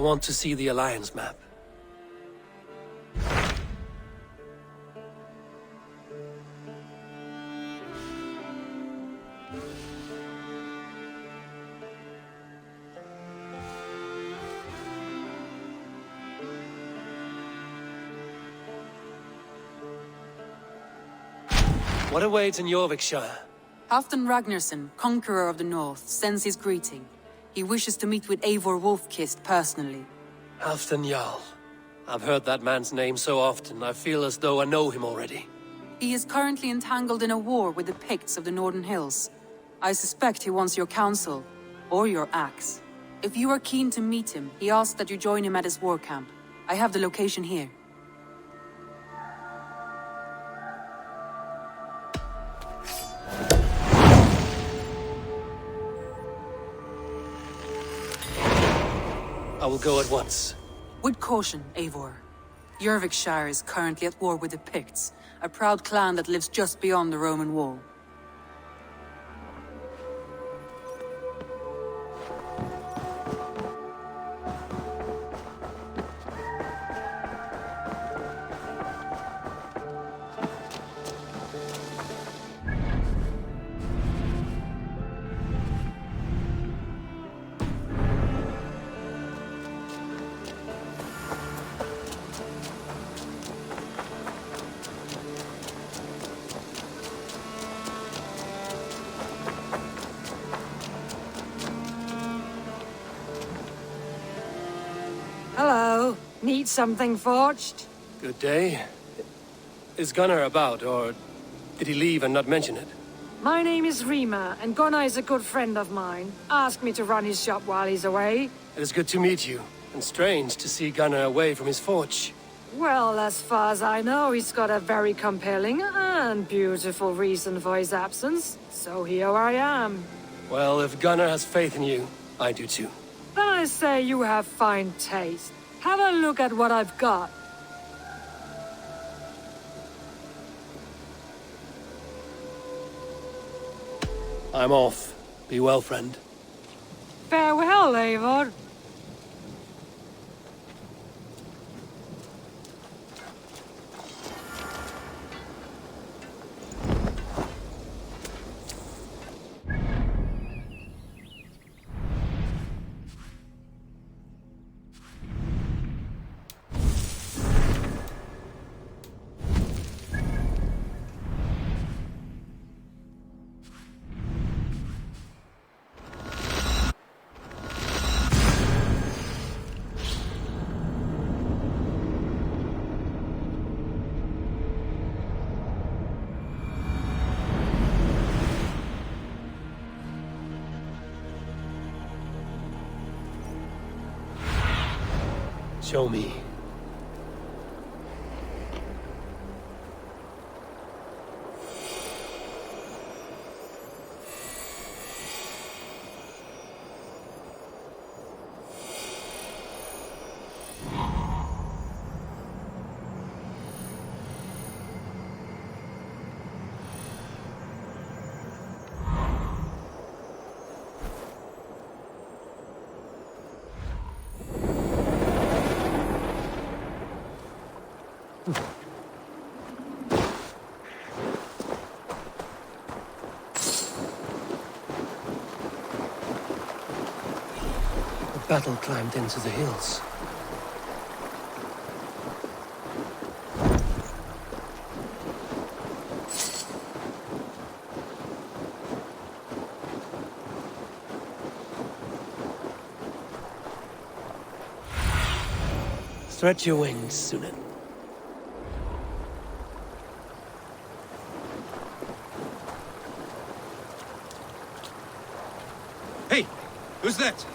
want to see the Alliance map. What awaits in Eurviscire? Halfdan Ragnarsson, conqueror of the North, sends his greeting. He wishes to meet with Eivor Wolfkist personally. Halfdan Jarl. I've heard that man's name so often, I feel as though I know him already. He is currently entangled in a war with the Picts of the Northern Hills. I suspect he wants your counsel, or your axe. If you are keen to meet him, he asks that you join him at his war camp. I have the location here. I will go at once. With caution, Eivor. Eurviscire is currently at war with the Picts, a proud clan that lives just beyond the Roman wall. Hello. Need something forged? Good day. Is Gunnar about, or did he leave and not mention it? My name is Rima, and Gunnar is a good friend of mine. Asked me to run his shop while he's away. It is good to meet you, and strange to see Gunnar away from his forge. Well, as far as I know, he's got a very compelling and beautiful reason for his absence. So here I am. Well, if Gunnar has faith in you, I do too. Then I say you have fine taste. Have a look at what I've got. I'm off. Be well, friend. Farewell, Eivor. Show me. The battle climbed into the hills. Stretch your wings, Sunan. Hey! Who's that?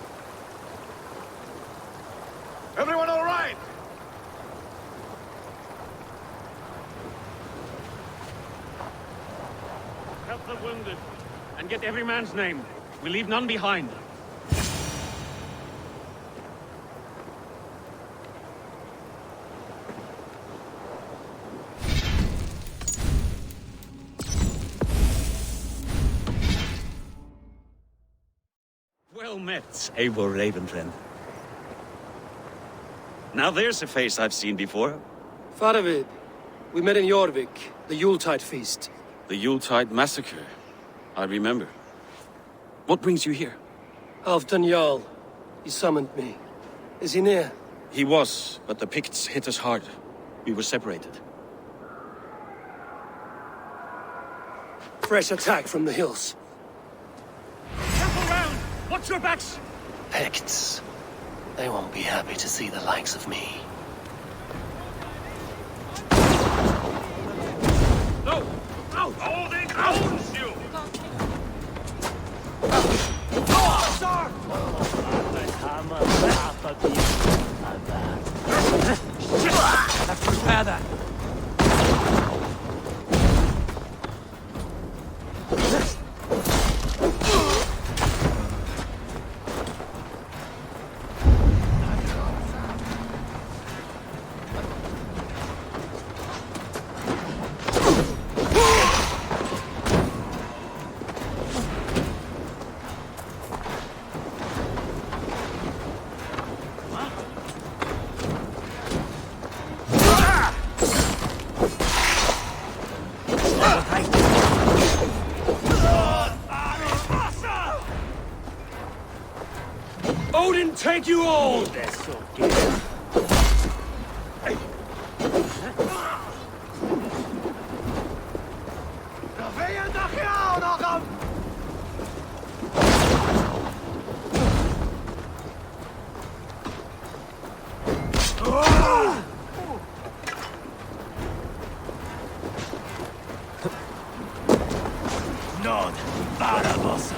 Everyone all right? Help the wounded, and get every man's name. We leave none behind. Well met, Eivor Ravenfriend. Now there's a face I've seen before. Faravid, we met in Jorvik, the Yuletide feast. The Yuletide massacre. I remember. What brings you here? Halfdan Jarl. He summoned me. Is he near? He was, but the Picts hit us hard. We were separated. Fresh attack from the hills. Careful round! Watch your backs! Picts. They won't be happy to see the likes of me. No! Out! Oh, they owns you! Let's prepare that. Odin, take you all! Non, Barabossa.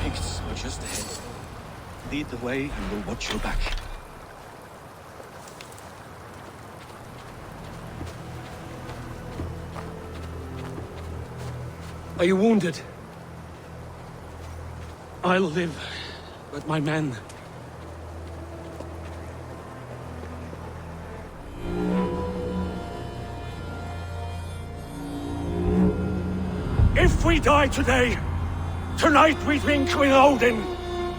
Picts are just ahead. Lead the way and we'll watch your back. Are you wounded? I'll live, but my men... If we die today, tonight we drink with Odin.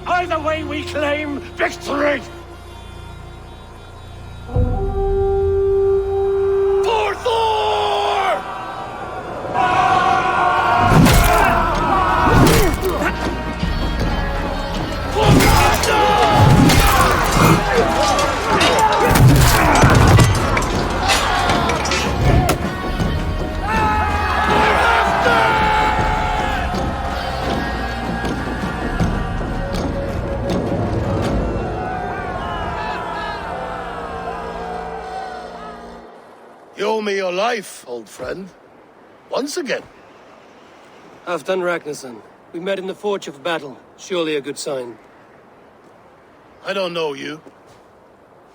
Either way we claim victory! For Thor! You owe me your life, old friend. Once again. Halfdan Ragnarsson. We met in the Forge of Battle. Surely a good sign. I don't know you.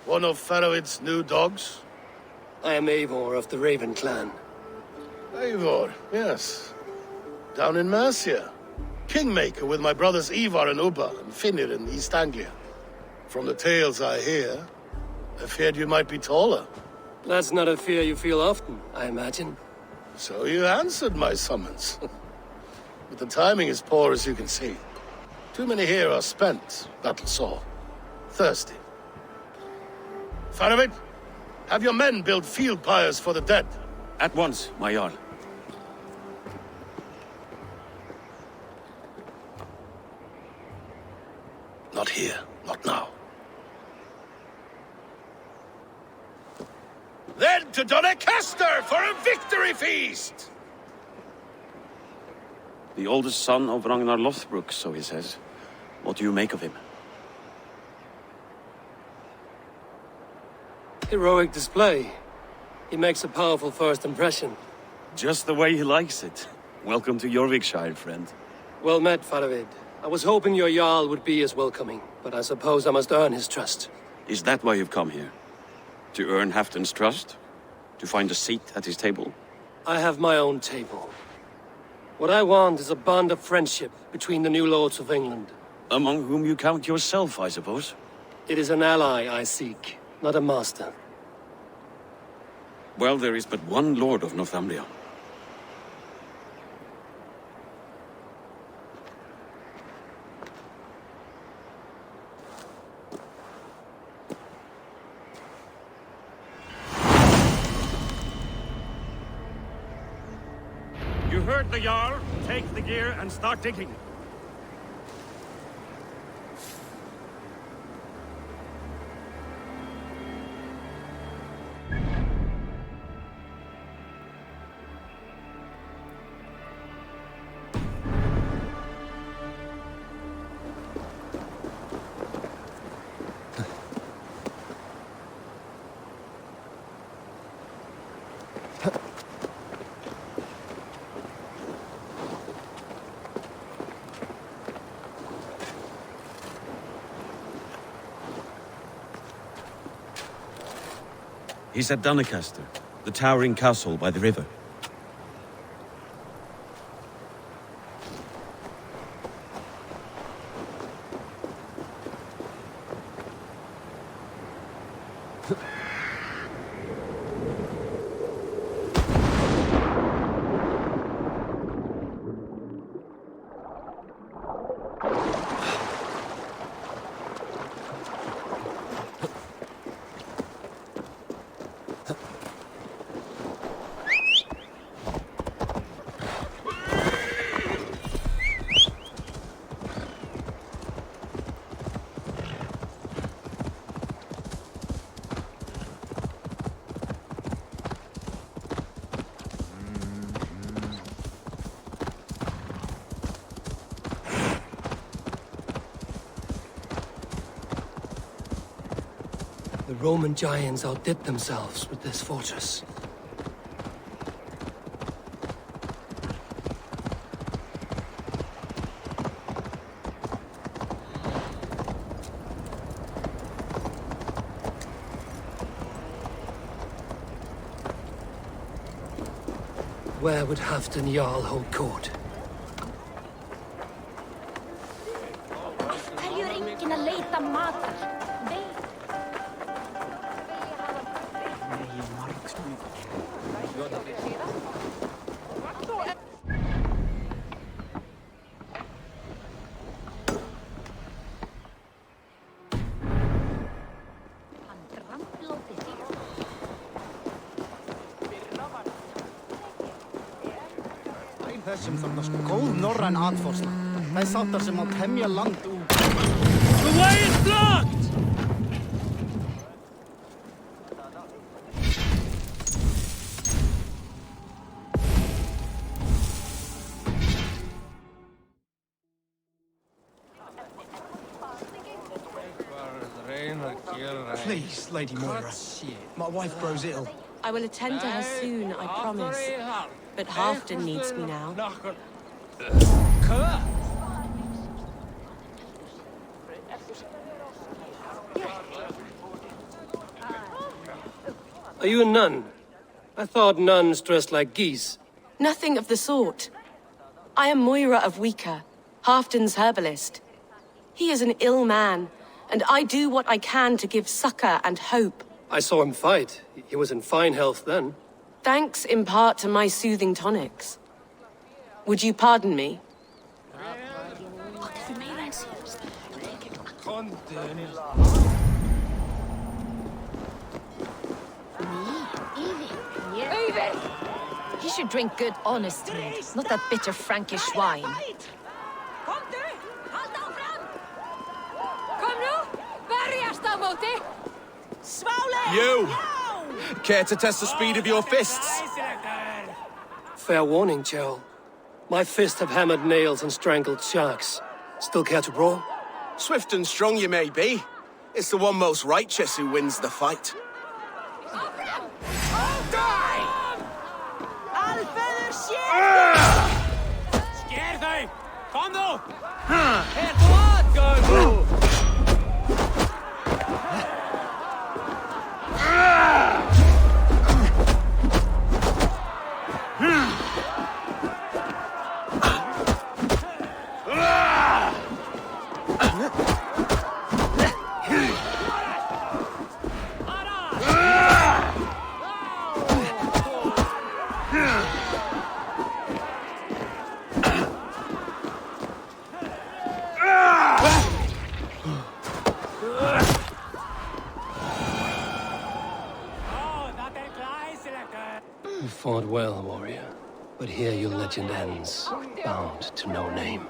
One of Faroid's new dogs? I am Eivor of the Raven clan. Eivor, yes. Down in Mercia. Kingmaker with my brothers Ivar and Ubba and Finnr in East Anglia. From the tales I hear, I feared you might be taller. That's not a fear you feel often, I imagine. So you answered my summons. But the timing is poor, as you can see. Too many here are spent, battle-sore. Thirsty. Faroid, have your men build field pyres for the dead. At once, my Jarl. Not here, not now. Then to Doncaster for a victory feast! The oldest son of Ragnar Lothbrok, so he says. What do you make of him? Heroic display. He makes a powerful first impression. Just the way he likes it. Welcome to Eurviscire, friend. Well met, Faravid. I was hoping your Jarl would be as welcoming, but I suppose I must earn his trust. Is that why you've come here? To earn Halfdan's trust? To find a seat at his table? I have my own table. What I want is a bond of friendship between the new lords of England. Among whom you count yourself, I suppose? It is an ally I seek, not a master. Well, there is but one Lord of Northumbria. You heard the Jarl. Take the gear and start digging. He's at Doncaster, the towering castle by the river. The Roman giants outdid themselves with this fortress. Where would Halfdan Jarl hold court? Þessum þarna góð norræn atforsla. Það sáttar sem að temja land úr. The way is blocked! Please, Lady Moira. My wife grows ill. I will attend to her soon, I promise. But Halfdan needs me now. Are you a nun? I thought nuns dressed like geese. Nothing of the sort. I am Moira of Wika, Halfdan's herbalist. He is an ill man, and I do what I can to give succor and hope. I saw him fight. He was in fine health then. Thanks in part to my soothing tonics. Would you pardon me? He should drink good, honest mead, not that bitter Frankish wine. You! Care to test the speed of your fists? Fair warning, Gerald. My fists have hammered nails and strangled sharks. Still care to brawl? Swift and strong you may be. It's the one most righteous who wins the fight. You fought well, warrior. But here your legend ends, bound to no name.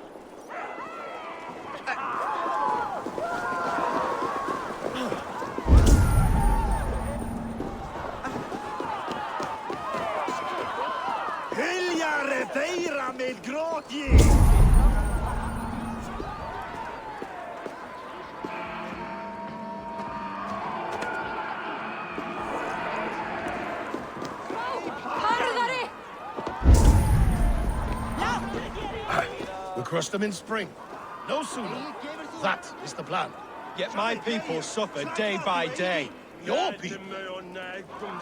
We'll crush them in spring. No sooner. That is the plan. Yet my people suffer day by day. Your people?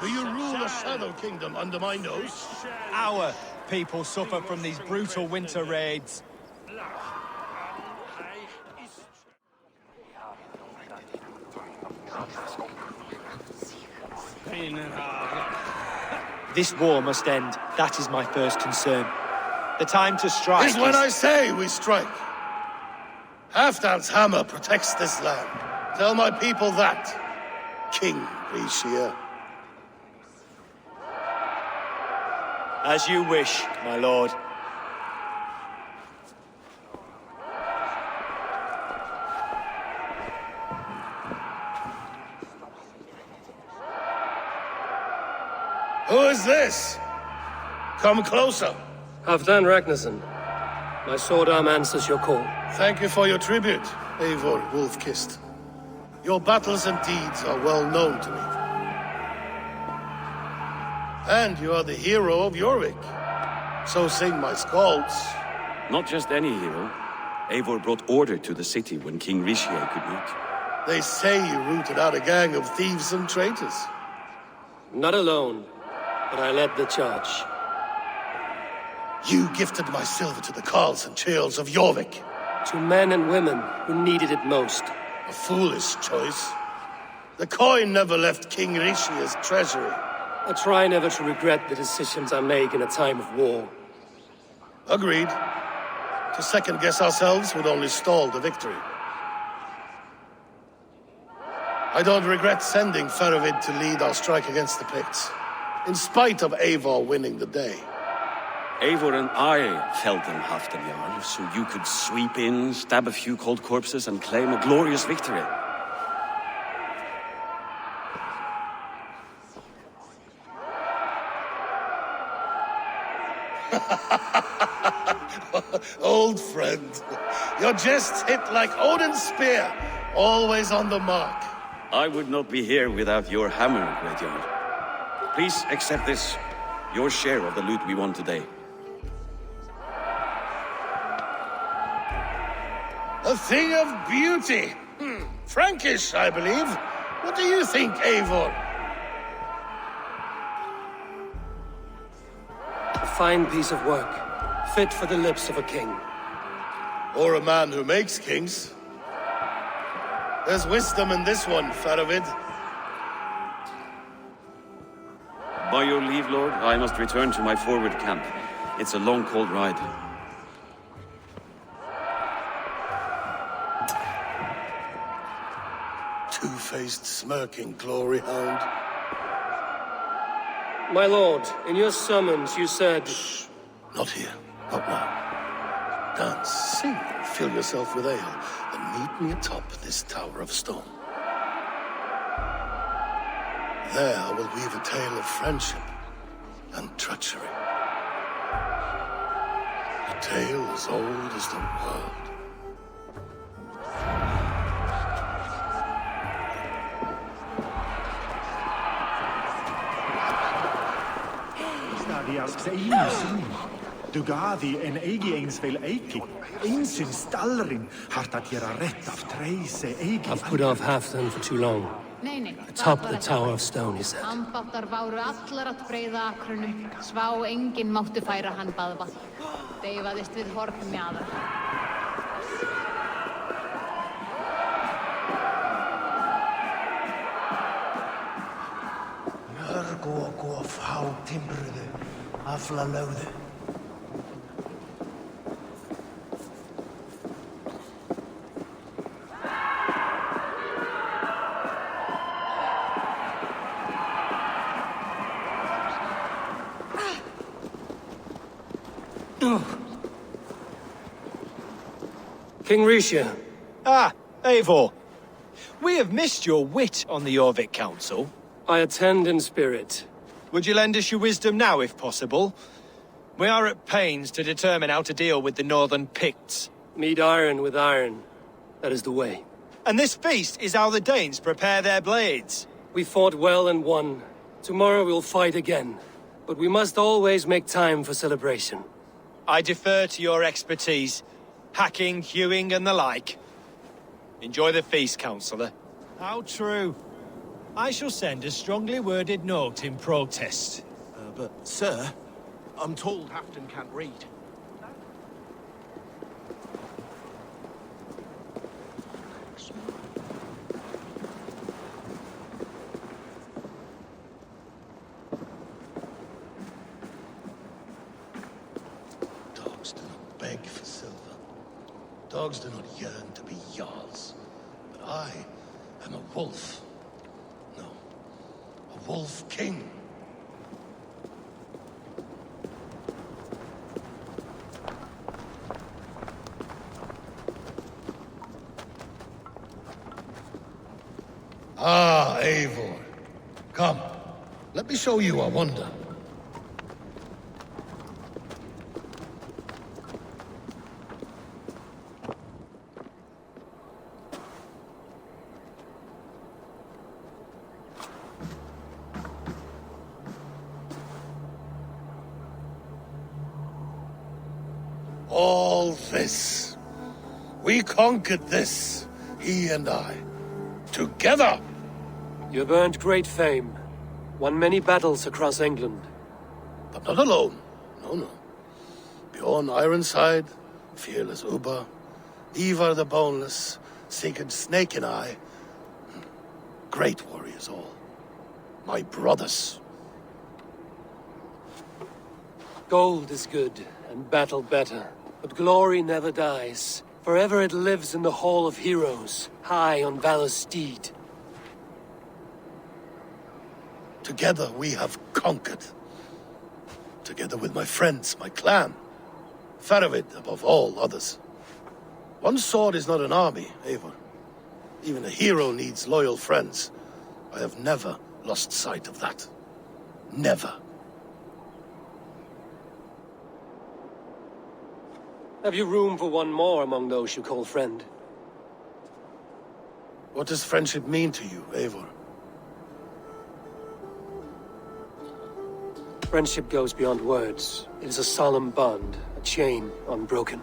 Do you rule the Shadow Kingdom under my nose? Our people suffer from these brutal winter raids. This war must end. That is my first concern. The time to strike is when I say we strike. Halfdan's hammer protects this land. Tell my people that, King Eurviscire. As you wish, my lord. Who is this? Come closer. Halfdan Ragnarsson. My sword arm answers your call. Thank you for your tribute, Eivor Wolf-Kissed. Your battles and deeds are well known to me. And you are the hero of Jorvik. So sing my skalds. Not just any hero. Eivor brought order to the city when King Eurviscire could not. They say you rooted out a gang of thieves and traitors. Not alone, but I led the charge. You gifted my silver to the carls and churls of Jorvik. To men and women who needed it most. A foolish choice. The coin never left King Eurviscire's treasury. I try never to regret the decisions I make in a time of war. Agreed. To second-guess ourselves would only stall the victory. I don't regret sending Faravid to lead our strike against the Picts, in spite of Eivor winning the day. Eivor and I felled them, Halfdan, so you could sweep in, stab a few cold corpses, and claim a glorious victory. Old friend, your jests hit like Odin's spear, always on the mark. I would not be here without your hammer, Graveyard. Please accept this, your share of the loot we won today. A thing of beauty. Frankish, I believe. What do you think, Eivor? A fine piece of work, fit for the lips of a king. Or a man who makes kings. There's wisdom in this one, Faravid. By your leave, Lord, I must return to my forward camp. It's a long, cold ride. Two-faced, smirking glory hound. My lord, in your summons you said... Shh. Not here. Not now. Dance, sing, and fill yourself with ale, and meet me atop this tower of stone. There I will weave a tale of friendship and treachery. A tale as old as the world. Dugadi en egi einsvel eiki. Einsyn stallrin hartat gera rätt av treise egi. I've put off Halfdan for too long. Atop the Tower of Stone, he said. Ambáttar váru allar að breiða akrunum. Svá enginn máttu færa hann baðvatn. Deyfaðist við horn mjaðar. Mörg og fá timbruðu, afla lögðu. King Risha. Ah, Eivor. We have missed your wit on the Eurvic Council. I attend in spirit. Would you lend us your wisdom now, if possible? We are at pains to determine how to deal with the northern Picts. Meet iron with iron. That is the way. And this feast is how the Danes prepare their blades. We fought well and won. Tomorrow we'll fight again. But we must always make time for celebration. I defer to your expertise. Hacking, hewing, and the like. Enjoy the feast, Councillor. How true. I shall send a strongly worded note in protest. But, sir, I'm told Halfdan can't read. Dogs do not beg for silver. Dogs do not yearn to be jarls. But I am a wolf. No, a wolf king. Ah, Eivor. Come, let me show you a wonder. All this. We conquered this, he and I. Together! You have earned great fame. Won many battles across England. But not alone. No. Bjorn Ironside, fearless Ubba, Ivar the Boneless, Sigurd Snake and I. Great warriors all. My brothers. Gold is good, and battle better. But glory never dies. Forever it lives in the Hall of Heroes, high on Valor's steed. Together we have conquered. Together with my friends, my clan. Faravid above all others. One sword is not an army, Eivor. Even a hero needs loyal friends. I have never lost sight of that. Never. Have you room for one more among those you call friend? What does friendship mean to you, Eivor? Friendship goes beyond words. It is a solemn bond, a chain unbroken.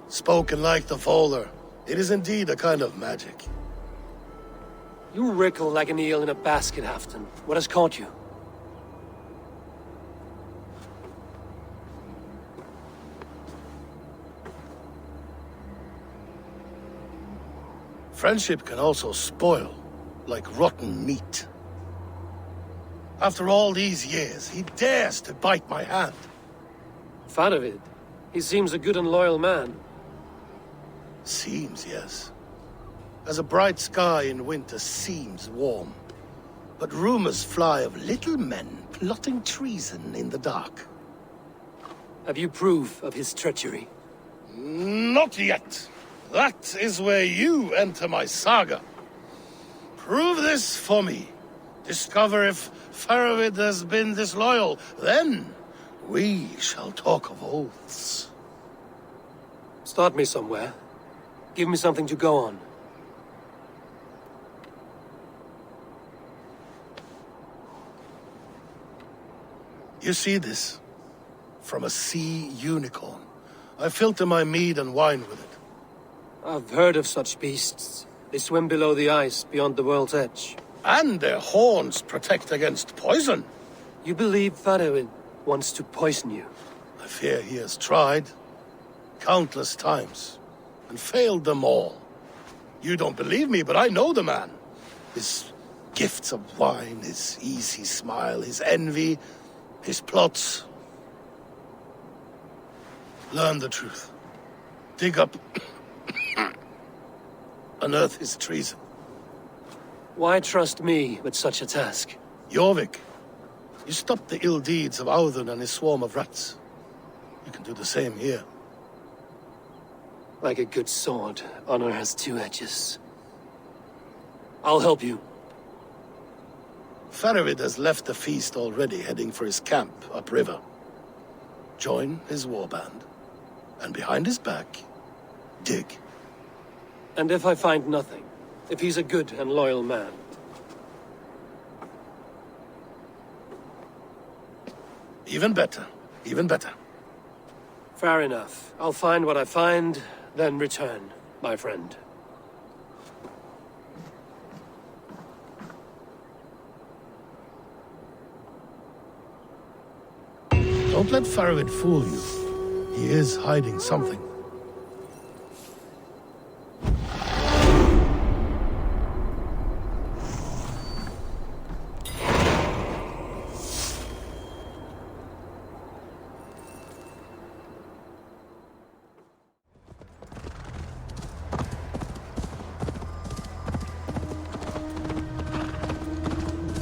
Spoken like the Fowler, it is indeed a kind of magic. You wriggle like an eel in a basket, Halfdan. What has caught you? Friendship can also spoil, like rotten meat. After all these years, he dares to bite my hand. Faravid. He seems a good and loyal man. Seems, yes. As a bright sky in winter seems warm. But rumors fly of little men plotting treason in the dark. Have you proof of his treachery? Not yet. That is where you enter my saga. Prove this for me. Discover if Faravid has been disloyal. Then we shall talk of oaths. Start me somewhere. Give me something to go on. You see this? From a sea unicorn. I filter my mead and wine with it. I've heard of such beasts. They swim below the ice, beyond the world's edge. And their horns protect against poison. You believe Faroed wants to poison you? I fear he has tried countless times and failed them all. You don't believe me, but I know the man. His gifts of wine, his easy smile, his envy, his plots. Learn the truth. Dig up, unearth his treason. Why trust me with such a task? Jorvik, you stopped the ill deeds of Audun and his swarm of rats. You can do the same here. Like a good sword, honor has two edges. I'll help you. Faroed has left the feast already, heading for his camp upriver. Join his warband, and behind his back, dig. And if I find nothing? If he's a good and loyal man? Even better. Even better. Fair enough. I'll find what I find, then return, my friend. Don't let Faroed fool you. He is hiding something.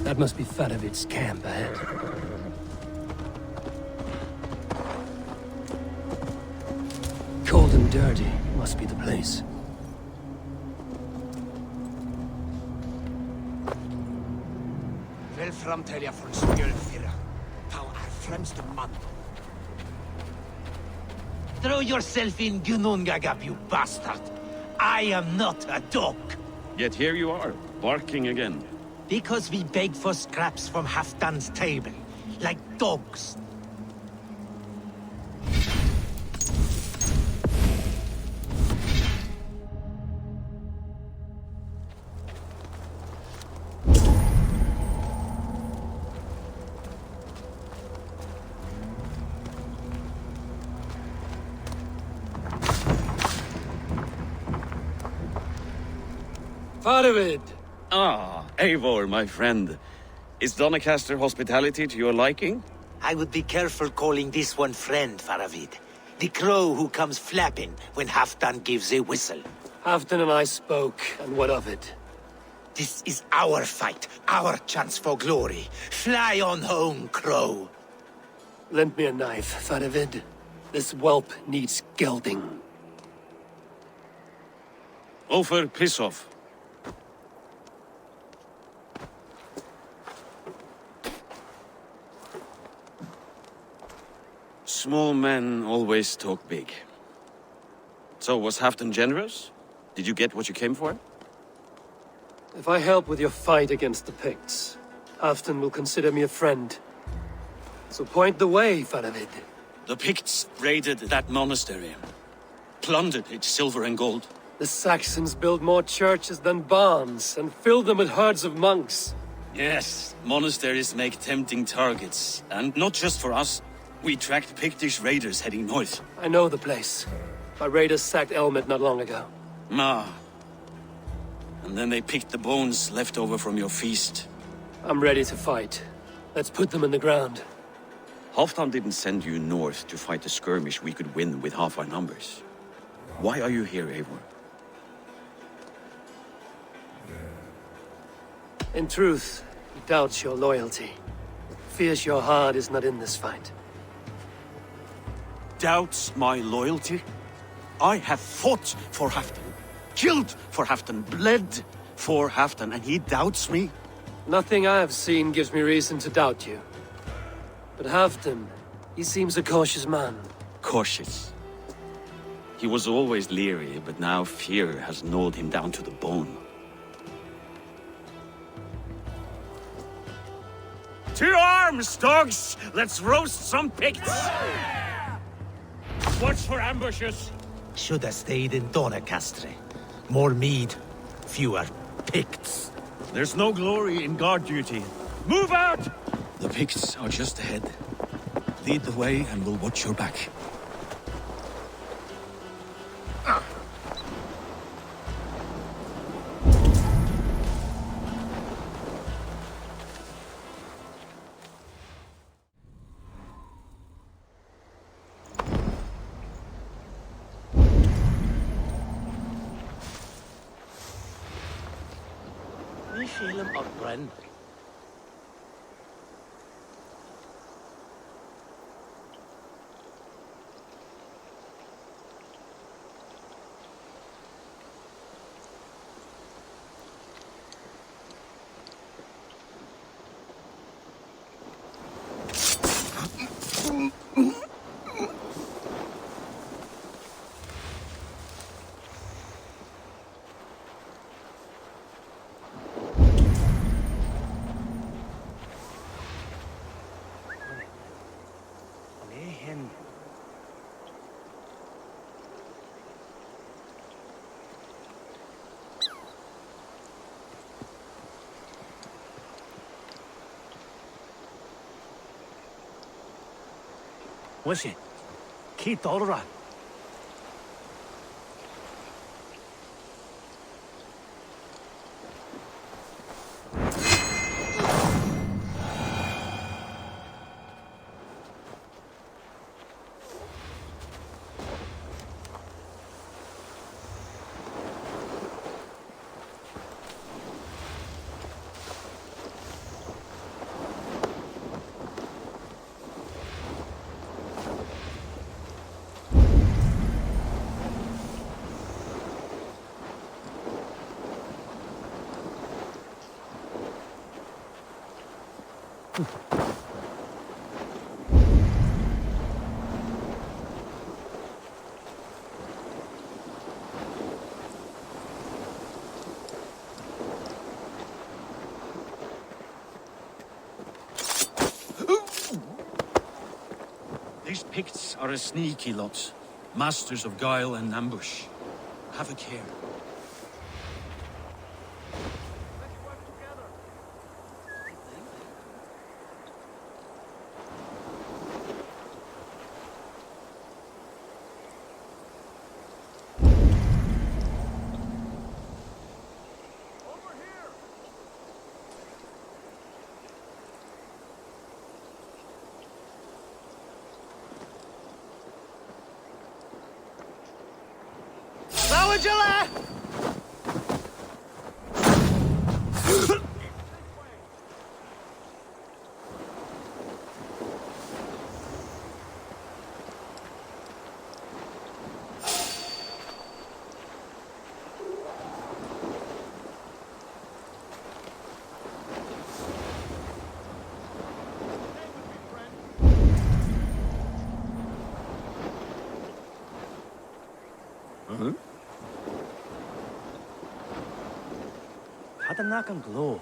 That must be Faroved's camp ahead. Cold and dirty must be the place. Vel framtelja från Skjölfira. Thou art fremste man. Throw yourself in Gunungagap, you bastard! I am not a dog! Yet here you are, barking again. Because we beg for scraps from Halfdan's table, like dogs. Faroed! Ah, Eivor, my friend. Is Doncaster hospitality to your liking? I would be careful calling this one friend, Faroed. The crow who comes flapping when Halfdan gives a whistle. Halfdan and I spoke, and what of it? This is our fight, our chance for glory. Fly on home, crow. Lend me a knife, Faroed. This whelp needs gelding. Ofer, piss off. Small men always talk big. So, was Halfdan generous? Did you get what you came for? If I help with your fight against the Picts, Halfdan will consider me a friend. So point the way, Faroed. The Picts raided that monastery. Plundered its silver and gold. The Saxons built more churches than barns, and filled them with herds of monks. Yes, monasteries make tempting targets. And not just for us. We tracked Pictish raiders heading north. I know the place. My raiders sacked Elmet not long ago. And then they picked the bones left over from your feast. I'm ready to fight. Let's put them in the ground. Halfdan didn't send you north to fight a skirmish we could win with half our numbers. Why are you here, Eivor? In truth, he doubts your loyalty. Fears your heart is not in this fight. Doubts my loyalty? I have fought for Halfdan, killed for Halfdan, bled for Halfdan, and he doubts me? Nothing I have seen gives me reason to doubt you. But Halfdan, he seems a cautious man. Cautious? He was always leery, but now fear has gnawed him down to the bone. To arms, dogs! Let's roast some Picts! Watch for ambushes. Should have stayed in Doncaster. More mead, fewer Picts. There's no glory in guard duty. Move out! The Picts are just ahead. Lead the way and we'll watch your back. We feel him up, Bren. Was it? Keith Dollar. These Picts are a sneaky lot. Masters of guile and ambush. Have a care. Had a knock on glow.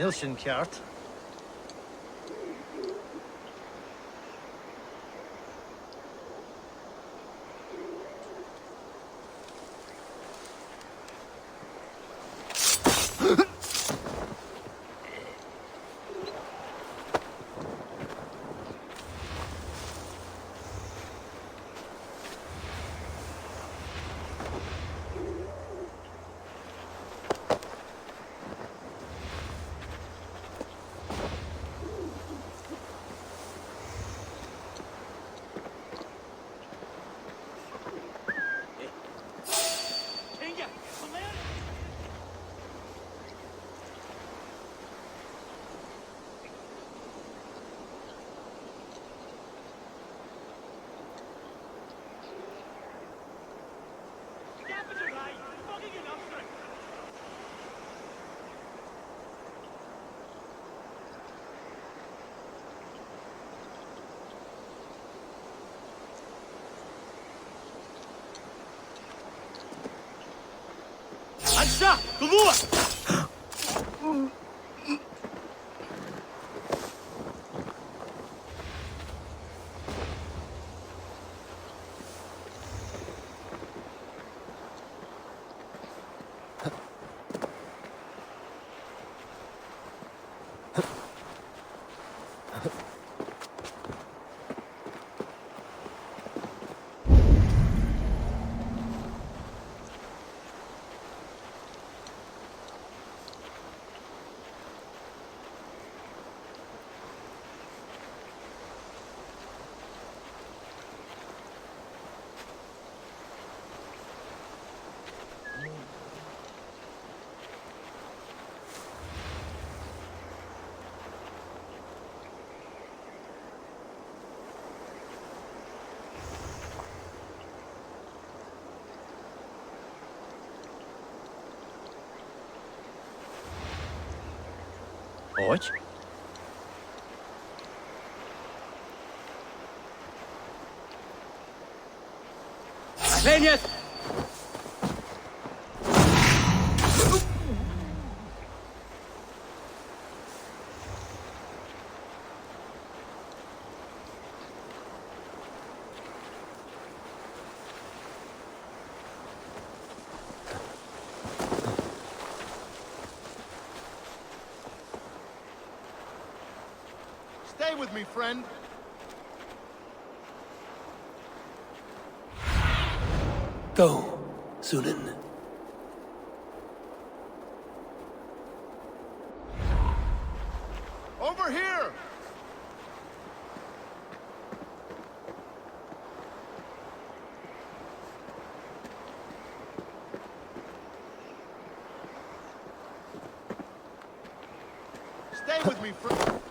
Nilsjönkjart. Aşağı! Duluva! Chodź. Kleniec! Stay with me, friend. Go, Sunan. Over here! Stay with me, friend.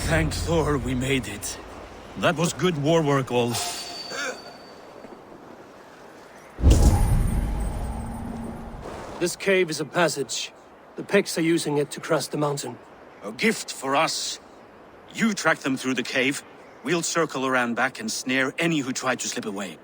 Thank Thor we made it. That was good war work, all. This cave is a passage. The Picts are using it to cross the mountain. A gift for us. You track them through the cave. We'll circle around back and snare any who try to slip away.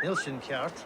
Ilshin Kjart.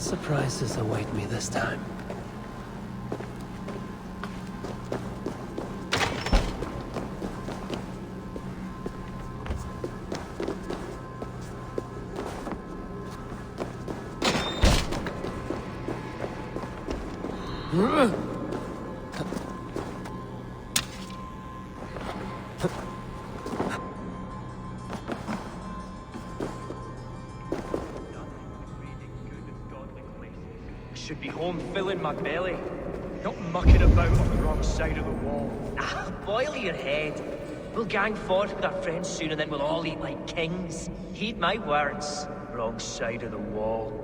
surprises await me this time? Should be home filling my belly, not mucking about on the wrong side of the wall. Ah, boil your head. We'll gang forth with our friends soon and then we'll all eat like kings. Heed my words. Wrong side of the wall.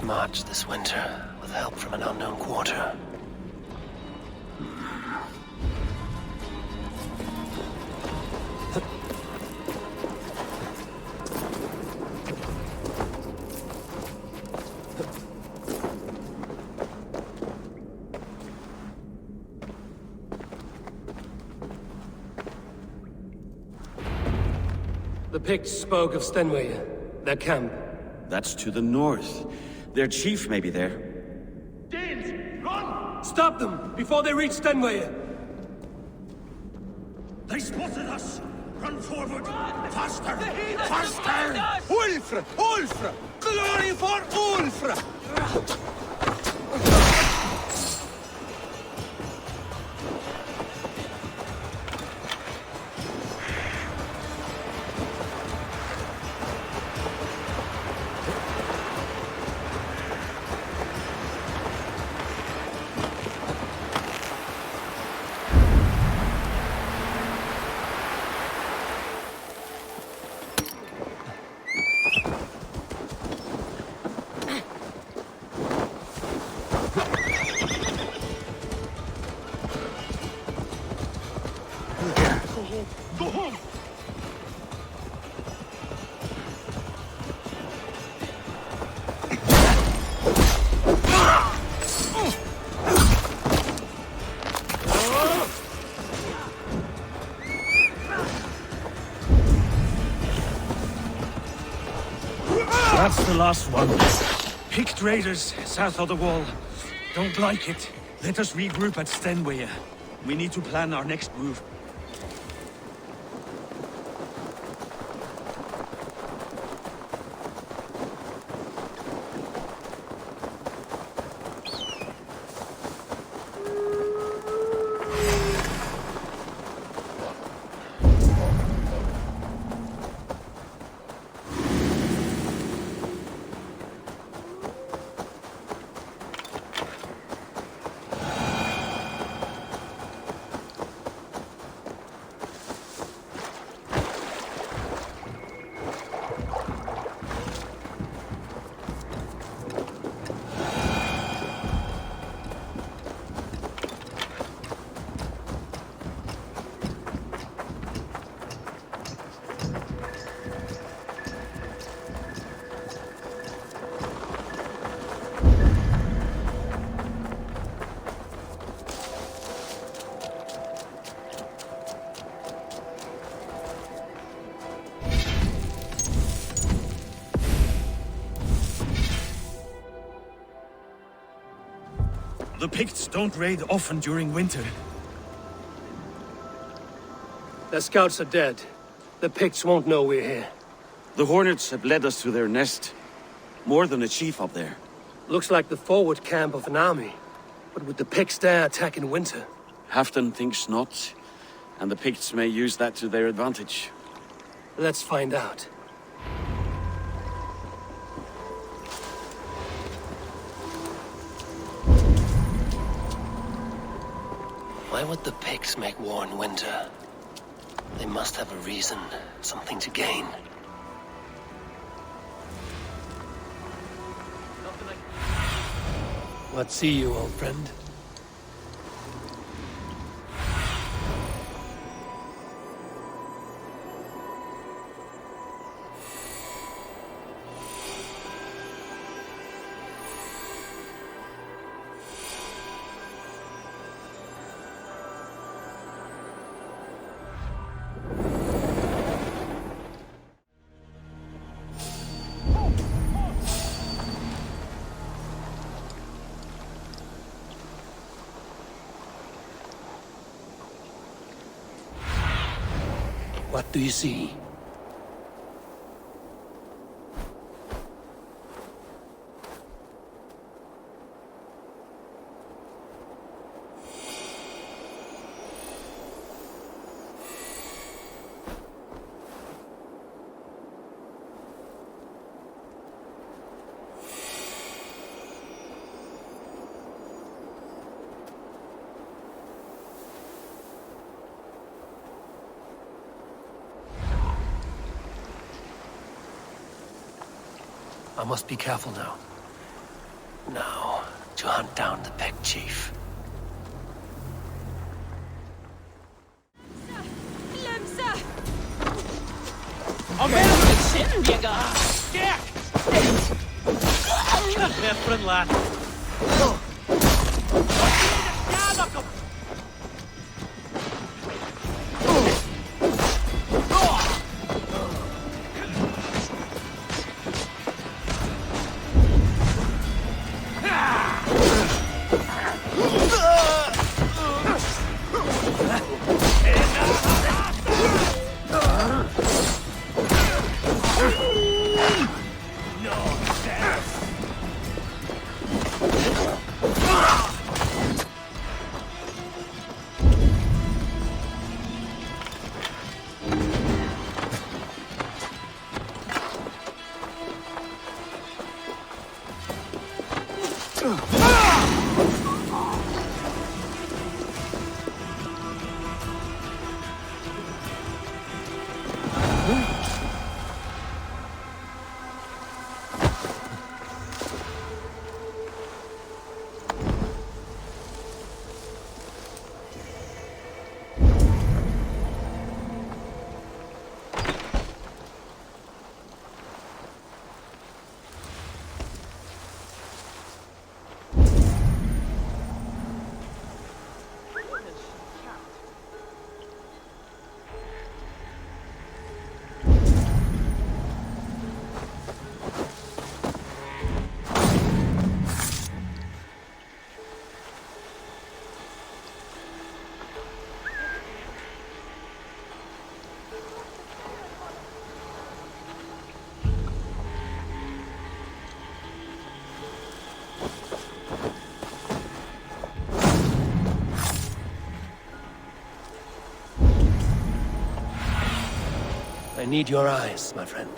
March this winter with help from an unknown quarter. The Picts spoke of Stenway, their camp. That's to the north. Their chief may be there. Danes, run! Stop them before they reach Stenway! They spotted us! Run forward! Faster! Faster! Ulfra! Ulfra! Glory for Ulfra! Go home! That's the last one. Picked raiders south of the wall. Don't like it. Let us regroup at Stenway. We need to plan our next move. The Picts don't raid often during winter. Their scouts are dead. The Picts won't know we're here. The Hornets have led us to their nest. More than a chief up there. Looks like the forward camp of an army. But would the Picts dare attack in winter? Halfdan thinks not, and the Picts may use that to their advantage. Let's find out. Why would the Picts make war in winter? They must have a reason, something to gain. What see you, old friend? What do you see? I must be careful now. Now, to hunt down the Pict chief. I need your eyes, my friend.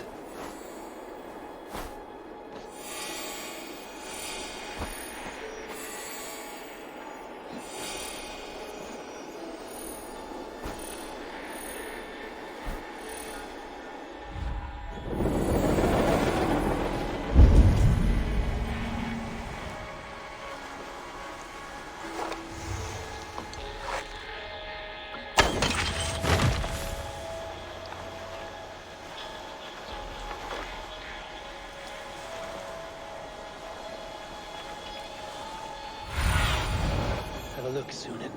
Have a look, Sunan.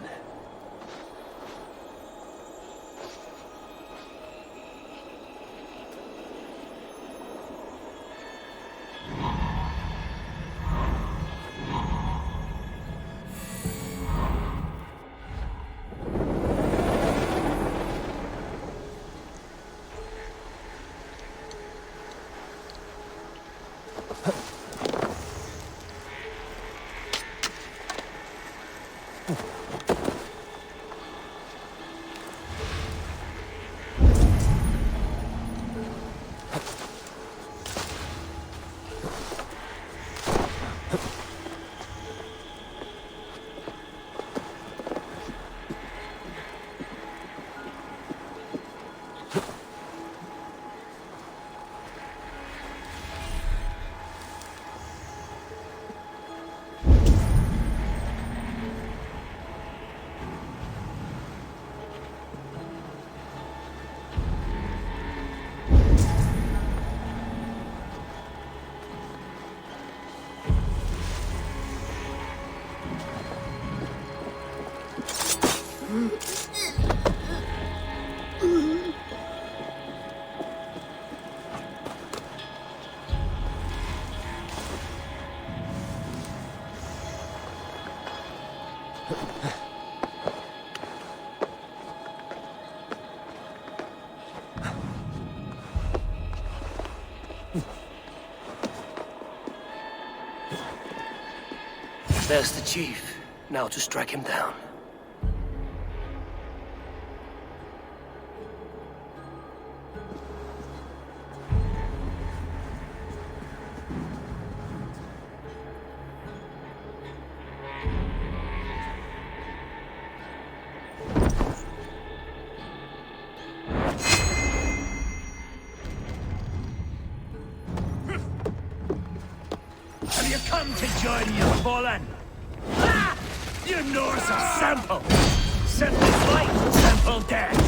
There's the chief. Now to strike him down. Have you come to join your fallen? Ah! You Norse are simple! Simple fight, simple death!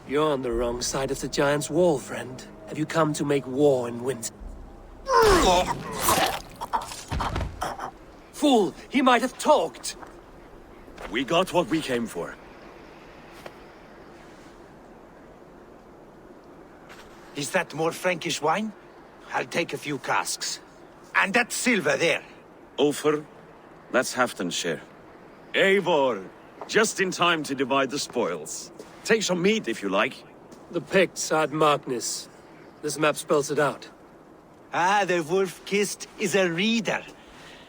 You're on the wrong side of the giant's wall, friend. Have you come to make war and win? Fool! He might have talked! We got what we came for. Is that more Frankish wine? I'll take a few casks. And that silver there. Ulfr, that's Halfdan's share. Eivor, just in time to divide the spoils. Take some meat if you like. The Picts had Magnus. This map spells it out. Ah, the wolf-kissed is a reader.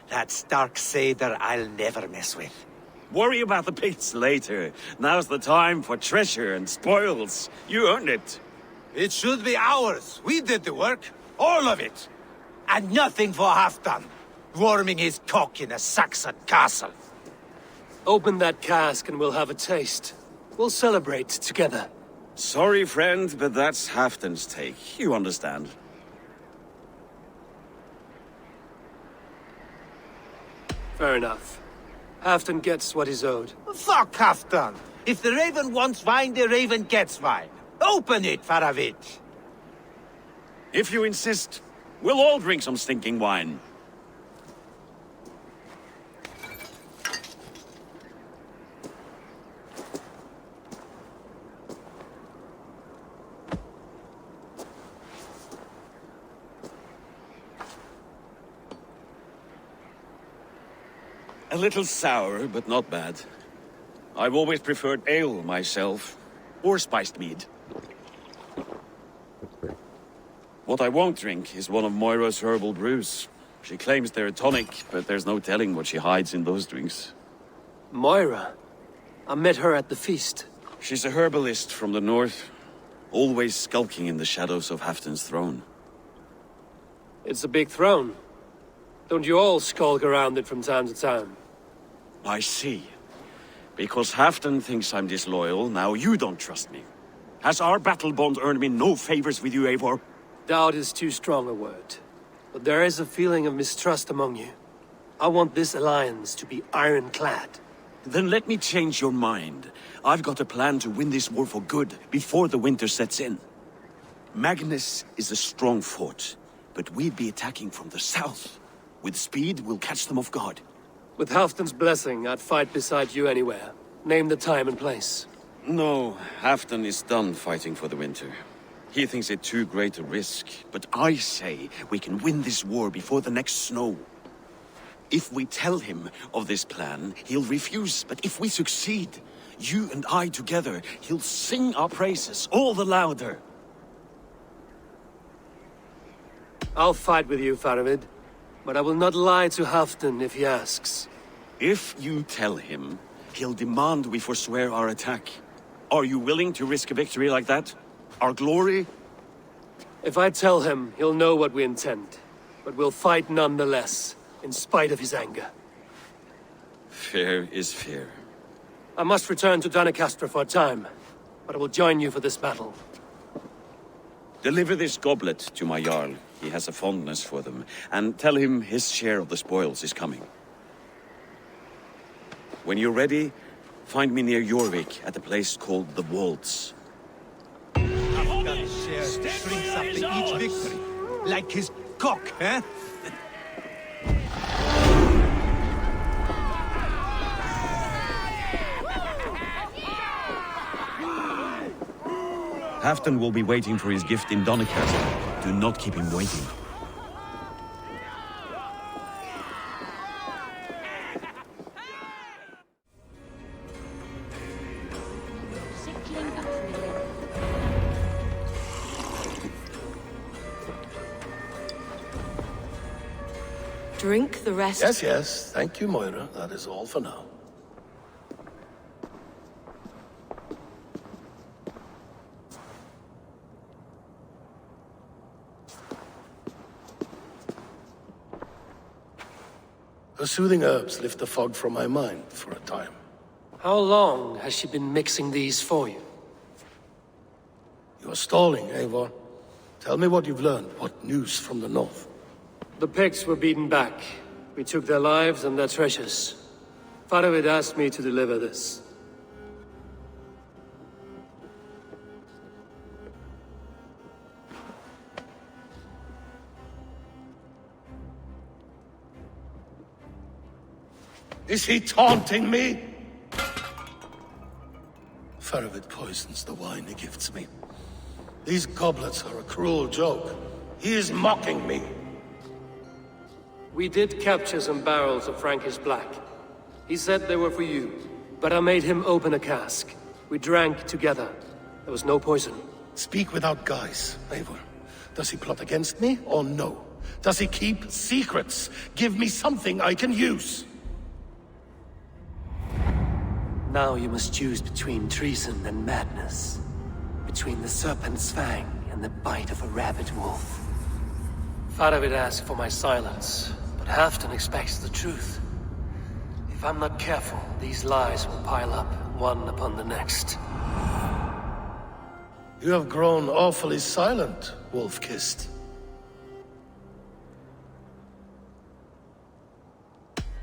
That stark satyr I'll never mess with. Worry about the Picts later. Now's the time for treasure and spoils. You earned it. It should be ours. We did the work. All of it. And nothing for Halfdan, warming his cock in a Saxon castle. Open that cask and we'll have a taste. We'll celebrate together. Sorry, friend, but that's Halfdan's take. You understand. Fair enough. Halfdan gets what he's owed. Fuck Halfdan. If the Raven wants wine, the Raven gets wine. Open it, Faravit. If you insist, we'll all drink some stinking wine. A little sour, but not bad. I've always preferred ale myself, or spiced mead. What I won't drink is one of Moira's herbal brews. She claims they're a tonic, but there's no telling what she hides in those drinks. Moira? I met her at the feast. She's a herbalist from the north, always skulking in the shadows of Halfdan's throne. It's a big throne. Don't you all skulk around it from time to time? I see. Because Halfdan thinks I'm disloyal, now you don't trust me. Has our battle bond earned me no favors with you, Eivor? Doubt is too strong a word. But there is a feeling of mistrust among you. I want this alliance to be ironclad. Then let me change your mind. I've got a plan to win this war for good, before the winter sets in. Magnus is a strong fort, but we'd be attacking from the south. With speed, we'll catch them off guard. With Halfdan's blessing, I'd fight beside you anywhere. Name the time and place. No, Halfdan is done fighting for the winter. He thinks it too great a risk, but I say we can win this war before the next snow. If we tell him of this plan, he'll refuse, but if we succeed, you and I together, he'll sing our praises all the louder. I'll fight with you, Faravid, but I will not lie to Halfdan if he asks. If you tell him, he'll demand we forswear our attack. Are you willing to risk a victory like that? Our glory? If I tell him, he'll know what we intend. But we'll fight nonetheless, in spite of his anger. Fair is fair. I must return to Doncaster for a time, but I will join you for this battle. Deliver this goblet to my Jarl. He has a fondness for them. And tell him his share of the spoils is coming. When you're ready, find me near Jorvik at a place called the Waltz. Halfdan's share shrinks after each victory. Like his cock, eh? Halfdan will be waiting for his gift in Doncaster. Do not keep him waiting. Drink the rest. Yes, yes. Thank you, Moira. That is all for now. Her soothing herbs lift the fog from my mind for a time. How long has she been mixing these for you? You're stalling, Eivor. Tell me what you've learned. What news from the north? The Picts were beaten back. We took their lives and their treasures. Faravid asked me to deliver this. Is he taunting me? Faravid poisons the wine he gifts me. These goblets are a cruel joke. He is mocking me. We did capture some barrels of Frankish Black. He said they were for you, but I made him open a cask. We drank together. There was no poison. Speak without guise, Eivor. Does he plot against me or no? Does he keep secrets? Give me something I can use. Now you must choose between treason and madness. Between the serpent's fang and the bite of a rabid wolf. Faravid asked for my silence, but Halfdan expects the truth. If I'm not careful, these lies will pile up, one upon the next. You have grown awfully silent, Wolf-Kissed.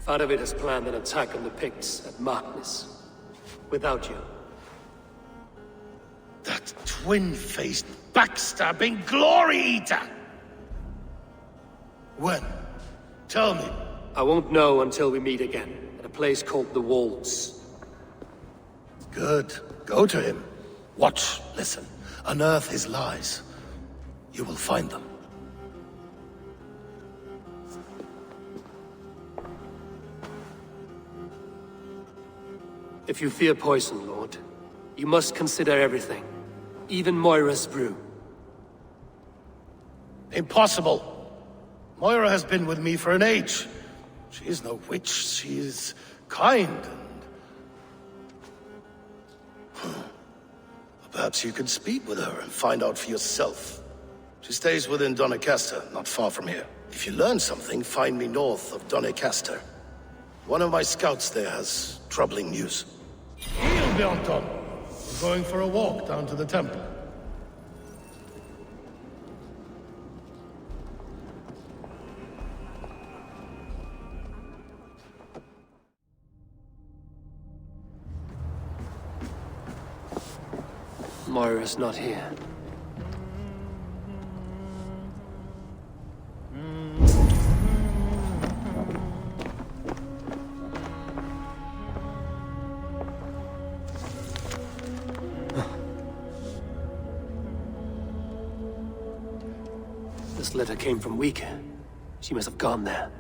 Faravid has planned an attack on the Picts at Magnus. Without you. That twin-faced, backstabbing glory-eater! When? Tell me. I won't know until we meet again, at a place called the Waltz. Good. Go to him. Watch, listen. Unearth his lies. You will find them. If you fear poison, Lord, you must consider everything. Even Moira's brew. Impossible. Moira has been with me for an age. She is no witch. She is kind and... Perhaps you could speak with her and find out for yourself. She stays within Doncaster, not far from here. If you learn something, find me north of Doncaster. One of my scouts there has troubling news. Heel, Bjornton! We're going for a walk down to the temple. Moira's not here. This letter came from Weaker. She must have gone there.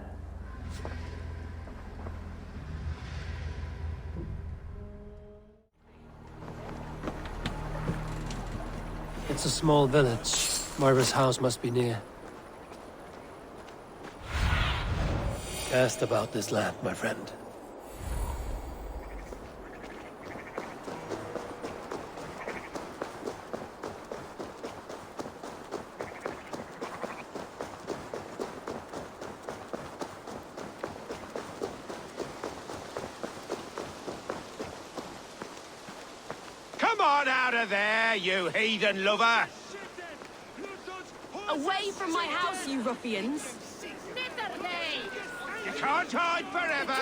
It's a small village. Moira's house must be near. Cast about this land, my friend. Come on out of there, you heathen lover! Away from my house, you ruffians! You can't hide forever!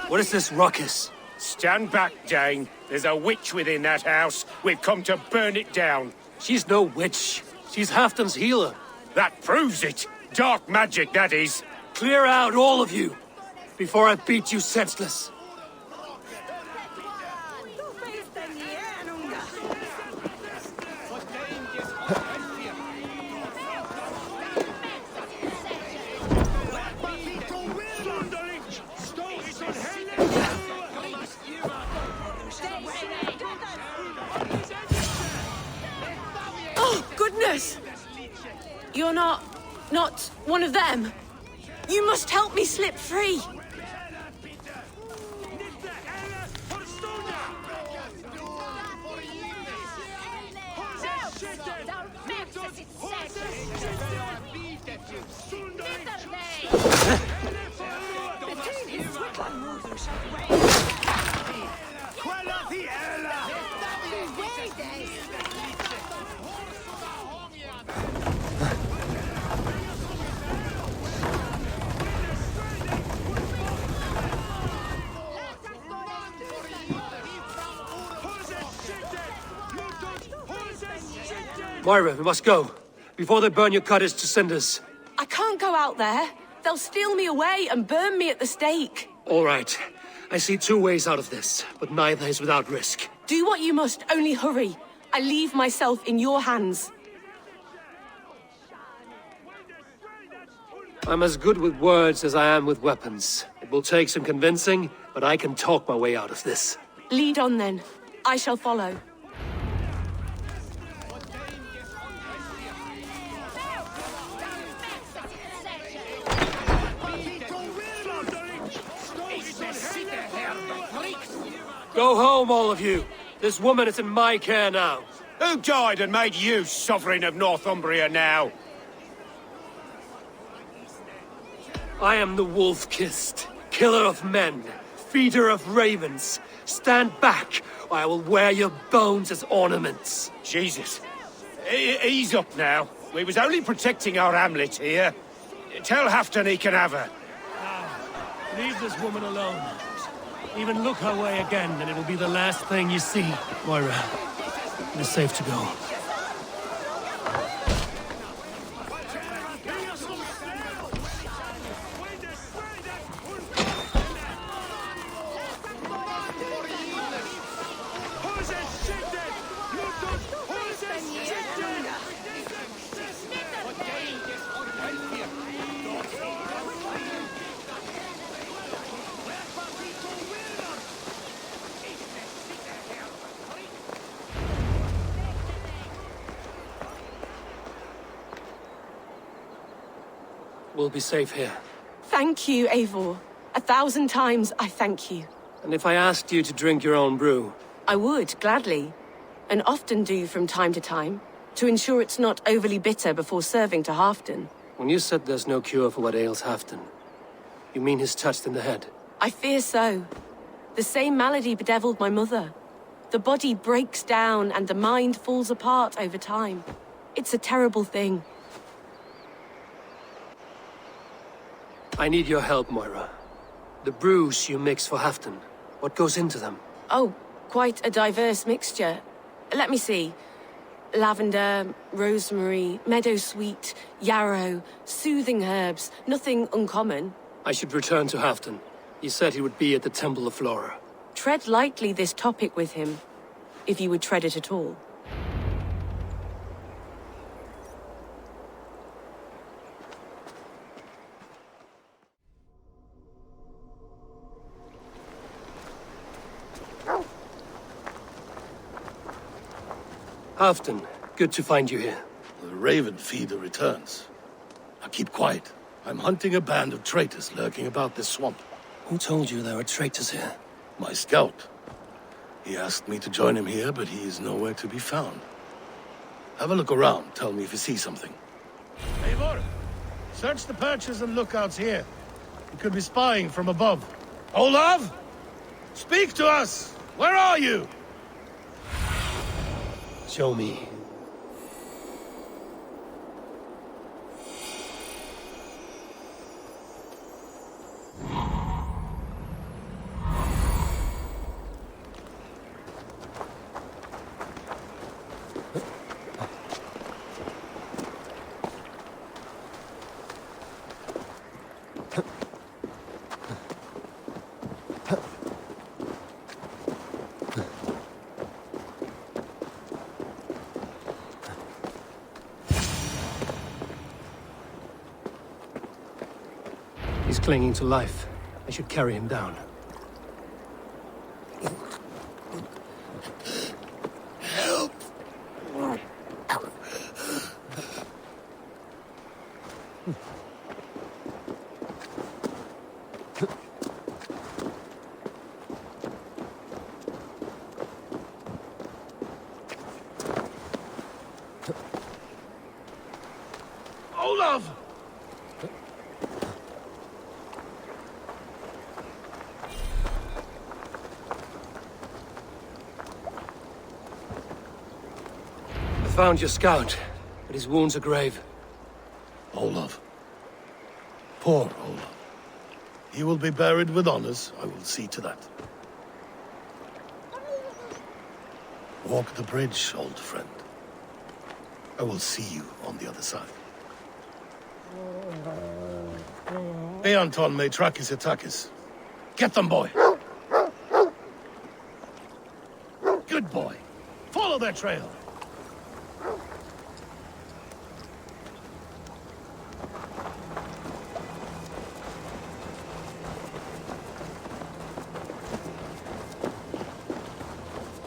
What is this ruckus? Stand back, Dane. There's a witch within that house. We've come to burn it down. She's no witch. She's Halfdan's healer. That proves it. Dark magic, that is. Clear out, all of you, before I beat you senseless. Oh, goodness! You're not one of them. You must help me slip free. Moira, we must go, before they burn your cottage to cinders. I can't go out there. They'll steal me away and burn me at the stake. All right. I see two ways out of this, but neither is without risk. Do what you must, only hurry. I leave myself in your hands. I'm as good with words as I am with weapons. It will take some convincing, but I can talk my way out of this. Lead on then. I shall follow. Go home, all of you. This woman is in my care now. Who died and made you sovereign of Northumbria now? I am the wolf-kissed, killer of men, feeder of ravens. Stand back, or I will wear your bones as ornaments. Jesus. Ease up now. We was only protecting our hamlet here. Tell Halfdan he can have her. Leave this woman alone. Even look her way again, and it will be the last thing you see. Moira, it is safe to go. We'll be safe here. Thank you, Eivor. 1,000 times I thank you. And if I asked you to drink your own brew? I would, gladly. And often do from time to time, to ensure it's not overly bitter before serving to Halfdan. When you said there's no cure for what ails Halfdan, you mean he's touched in the head? I fear so. The same malady bedeviled my mother. The body breaks down and the mind falls apart over time. It's a terrible thing. I need your help, Moira. The brews you mix for Halfdan, what goes into them? Oh, Quite a diverse mixture. Let me see. Lavender, rosemary, meadowsweet, yarrow, soothing herbs. Nothing uncommon. I should return to Halfdan. He said he would be at the Temple of Flora. Tread lightly this topic with him, if you would tread it at all. Halfdan, good to find you here. The Raven Feeder returns. Now keep quiet. I'm hunting a band of traitors lurking about this swamp. Who told you there were traitors here? My scout. He asked me to join him here, but he is nowhere to be found. Have a look around. Tell me if you see something. Eivor, search the perches and lookouts here. He could be spying from above. Olav! Speak to us! Where are you? Show me. He's clinging to life. I should carry him down. Help! Olav! Found your scout, but his wounds are grave. Olav. Poor Olav. He will be buried with honors. I will see to that. Walk the bridge, old friend. I will see you on the other side. Eanton may track his attackers. Get them, boy! Good boy. Follow their trail.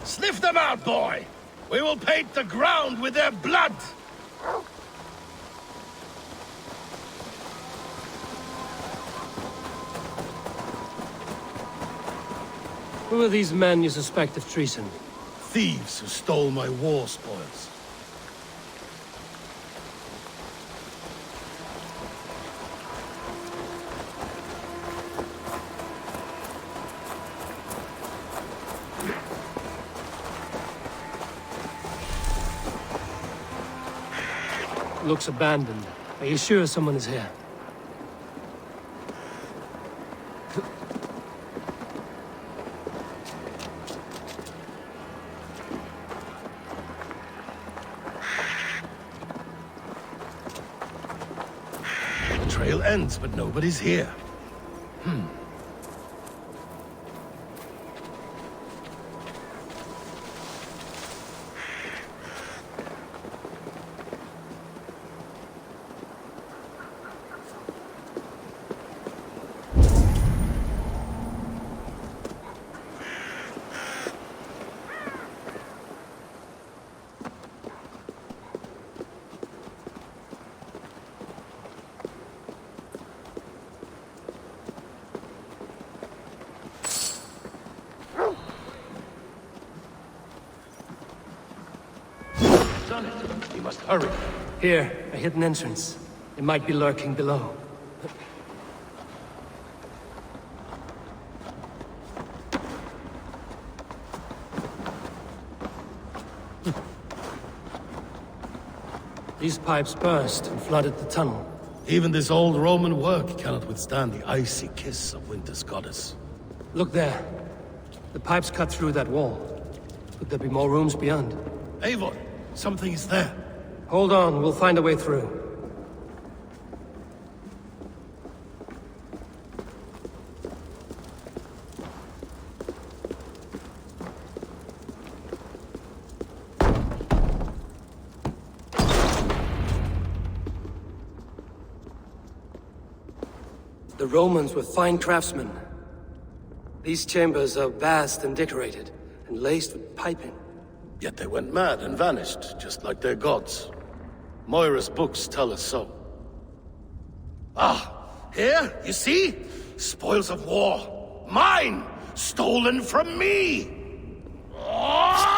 Sniff them out, boy! We will paint the ground with their blood! Who are these men you suspect of treason? Thieves who stole my war spoils. Looks abandoned. Are you sure someone is here? The trail ends, but nobody's here. You must hurry. Here, a hidden entrance. It might be lurking below. These pipes burst and flooded the tunnel. Even this old Roman work cannot withstand the icy kiss of winter's goddess. Look there. The pipes cut through that wall. Could there be more rooms beyond? Eivor, something is there. Hold on, we'll find a way through. The Romans were fine craftsmen. These chambers are vast and decorated, and laced with piping. Yet they went mad and vanished, just like their gods. Moira's books tell us so. Ah, here, you see? Spoils of war. Mine! Stolen from me! Ah!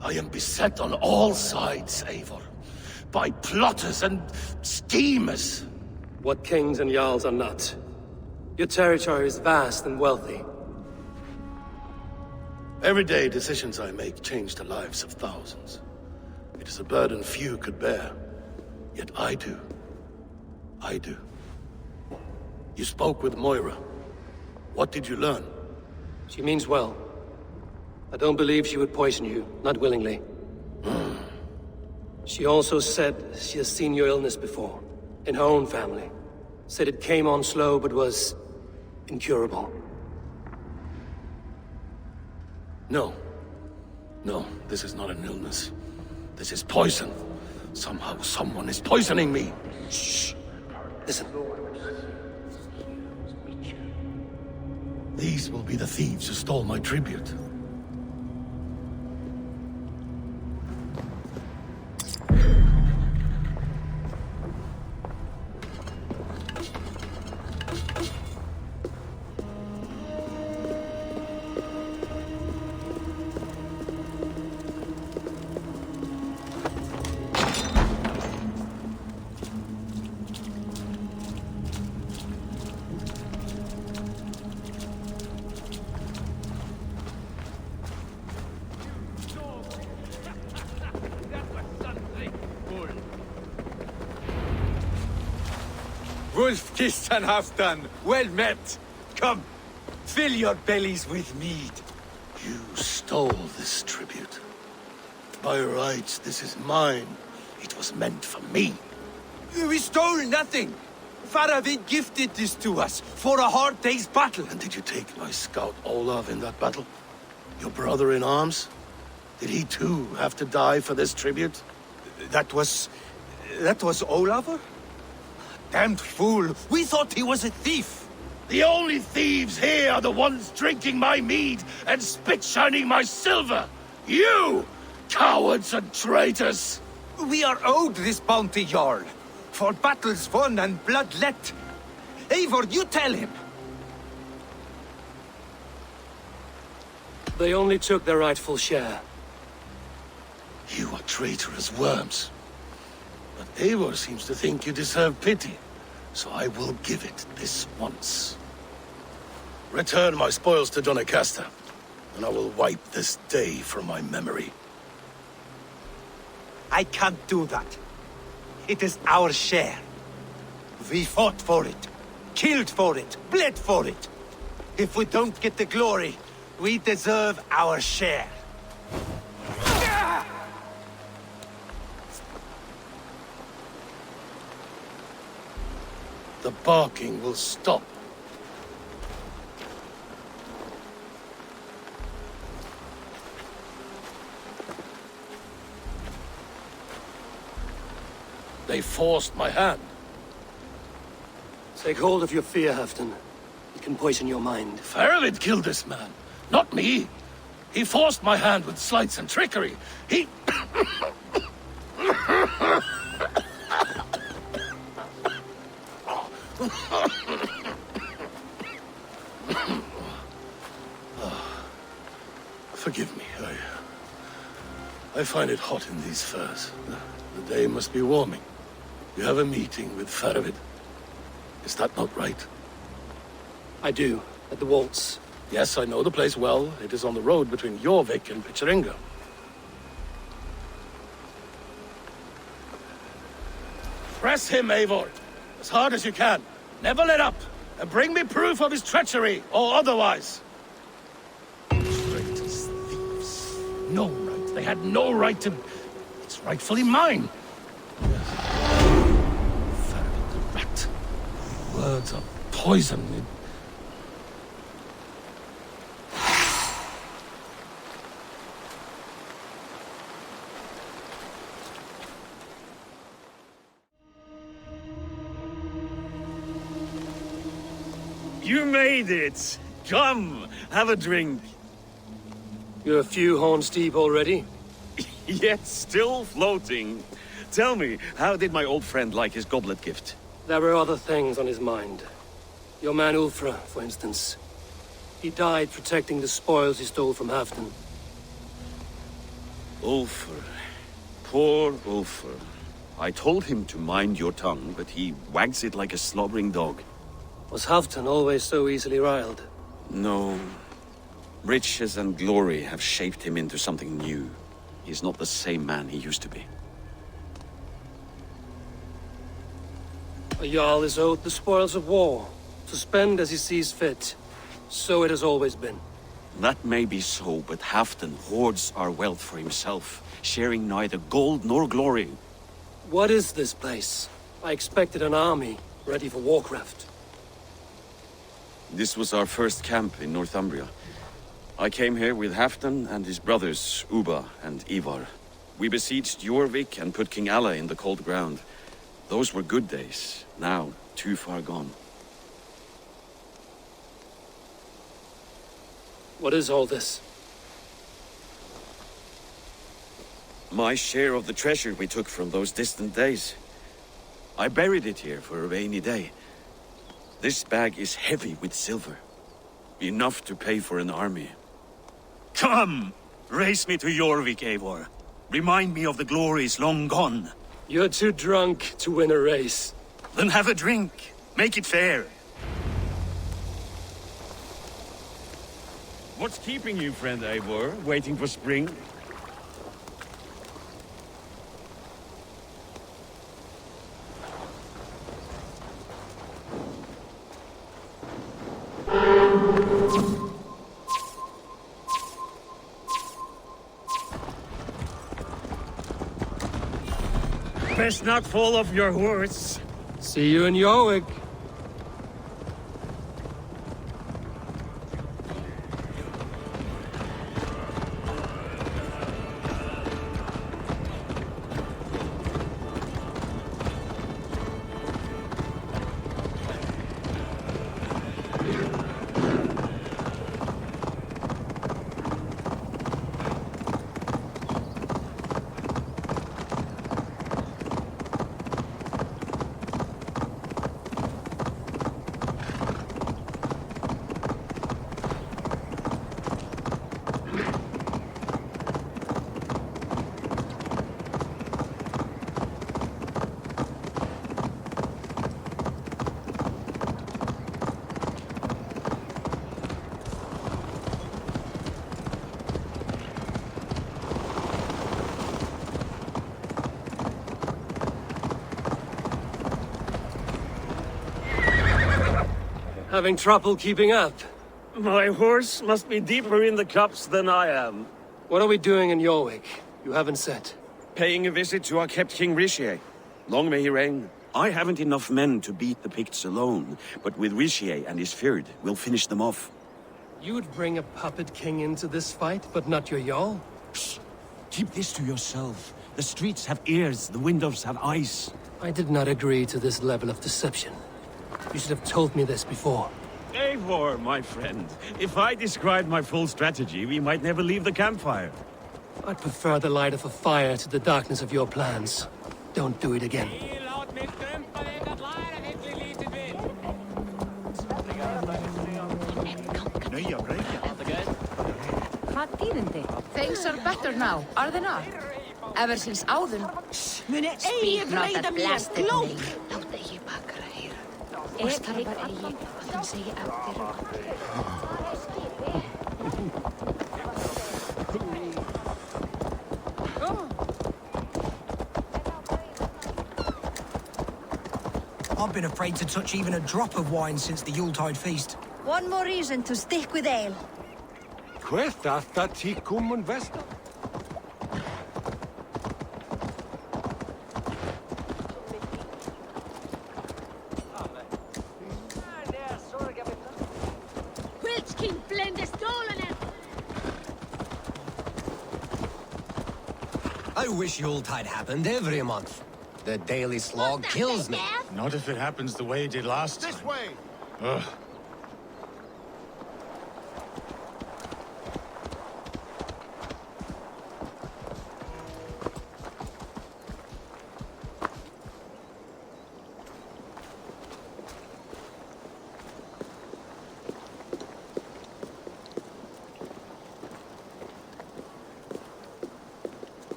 I am beset on all sides, Eivor. By plotters and schemers. What kings and jarls are not. Your territory is vast and wealthy. Everyday decisions I make change the lives of thousands. It is a burden few could bear. Yet I do. I do. You spoke with Moira. What did you learn? She means well. I don't believe she would poison you, not willingly. She also said she has seen your illness before, in her own family. Said it came on slow, but was incurable. No. No, this is not an illness. This is poison. Somehow someone is poisoning me. Shh. Listen. These will be the thieves who stole my tribute. Wolf-kissed and Halfdan, well met. Come, fill your bellies with mead. You stole this tribute. By rights, this is mine. It was meant for me. We stole nothing. Faravid gifted this to us for a hard day's battle. And did you take my scout Olav in that battle? Your brother in arms? Did he too have to die for this tribute? That was Olav? Damned fool! We thought he was a thief! The only thieves here are the ones drinking my mead and spit-shining my silver! You! Cowards and traitors! We are owed this bounty, Jarl. For battles won and blood let. Eivor, you tell him! They only took their rightful share. You are traitorous worms. But Eivor seems to think you deserve pity, so I will give it this once. Return my spoils to Doncaster, and I will wipe this day from my memory. I can't do that. It is our share. We fought for it, killed for it, bled for it. If we don't get the glory, we deserve our share. The barking will stop. They forced my hand. Take hold of your fear, Halfdan. It can poison your mind. Faravid killed this man, not me. He forced my hand with sleights and trickery. He... Forgive me. I find it hot in these furs. The day must be warming. You have a meeting with Faravid. Is that not right? I do, at the waltz. Yes, I know the place well. It is on the road between Jorvik and Picheringa. Press him, Eivor. As hard as you can. Never let up. Bring me proof of his treachery, or otherwise. Traitors, thieves. No right. They had no right to... It's rightfully mine. Farragut the rat. Words are poison. You made it! Come, have a drink. You're a few horns deep already? Yet still floating. Tell me, how did my old friend like his goblet gift? There were other things on his mind. Your man Ulfra, for instance. He died protecting the spoils he stole from Halfdan. Ulfr. Poor Ulfr. I told him to mind your tongue, but he wags it like a slobbering dog. Was Halfdan always so easily riled? No. Riches and glory have shaped him into something new. He's not the same man he used to be. A Jarl is owed the spoils of war, to spend as he sees fit. So it has always been. That may be so, but Halfdan hoards our wealth for himself, sharing neither gold nor glory. What is this place? I expected an army, ready for warcraft. This was our first camp in Northumbria. I came here with Halfdan and his brothers, Ubba and Ivar. We besieged Eurviscire and put King Alla in the cold ground. Those were good days, now too far gone. What is all this? My share of the treasure we took from those distant days. I buried it here for a rainy day. This bag is heavy with silver. Enough to pay for an army. Come! Race me to Eurviscire, Eivor. Remind me of the glories long gone. You're too drunk to win a race. Then have a drink. Make it fair. What's keeping you, friend Eivor? Waiting for spring? Best not fall off your horse. See you in Jorvik. Having trouble keeping up? My horse must be deeper in the cups than I am. What are we doing in Jorvik? You haven't said. Paying a visit to our kept King Ricier. Long may he reign. I haven't enough men to beat the Picts alone, but with Ricier and his Fyrd, we'll finish them off. You would bring a puppet king into this fight, but not your Jarl? Psst. Keep this to yourself. The streets have ears, the windows have eyes. I did not agree to this level of deception. You should have told me this before. Eivor, my friend. If I described my full strategy, we might never leave the campfire. I'd prefer the light of a fire to the darkness of your plans. Don't do it again. Things are better now, are they not? Ever since Auden. Speak not that blasted name. Láta ég bakara heyra. Og starfar eigi hvað hann segi eftir. I've been afraid to touch even a drop of wine since the Yuletide feast. One more reason to stick with ale. Questa sta ticum un vesta. I wish Yuletide happened every month. The daily slog kills me. Not if it happens the way it did last time. This way! Ugh.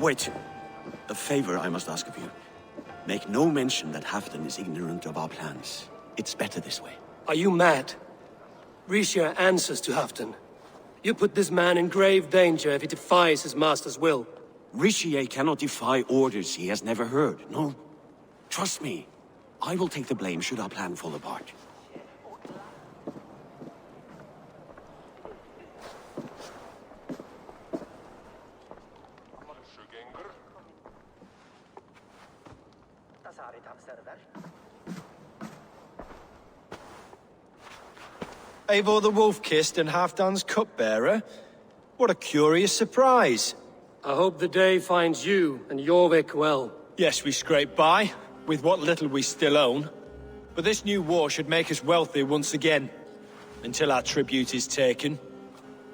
Wait. A favor I must ask of you. Make no mention that Halfdan is ignorant of our plans. It's better this way. Are you mad? Eurviscire answers to Halfdan. You put this man in grave danger if he defies his master's will. Eurviscire cannot defy orders he has never heard, no. Trust me. I will take the blame should our plan fall apart. Eivor the Wolf-Kissed and Halfdan's cupbearer? What a curious surprise. I hope the day finds you and Jorvik well. Yes, we scrape by, with what little we still own. But this new war should make us wealthy once again, until our tribute is taken.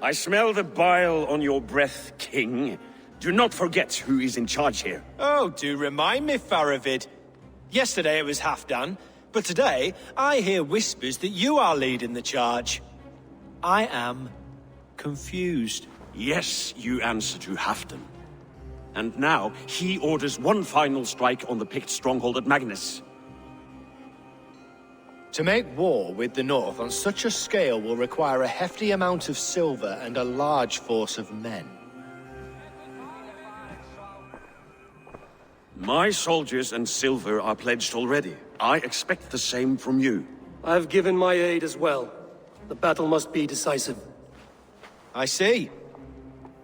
I smell the bile on your breath, King. Do not forget who is in charge here. Oh, do remind me, Faravid. Yesterday it was Halfdan, but today I hear whispers that you are leading the charge. I am confused. Yes, you answer to Halfdan. And now he orders one final strike on the Pict stronghold at Magnus. To make war with the North on such a scale will require a hefty amount of silver and a large force of men. My soldiers and silver are pledged already. I expect the same from you. I've given my aid as well. The battle must be decisive. I see.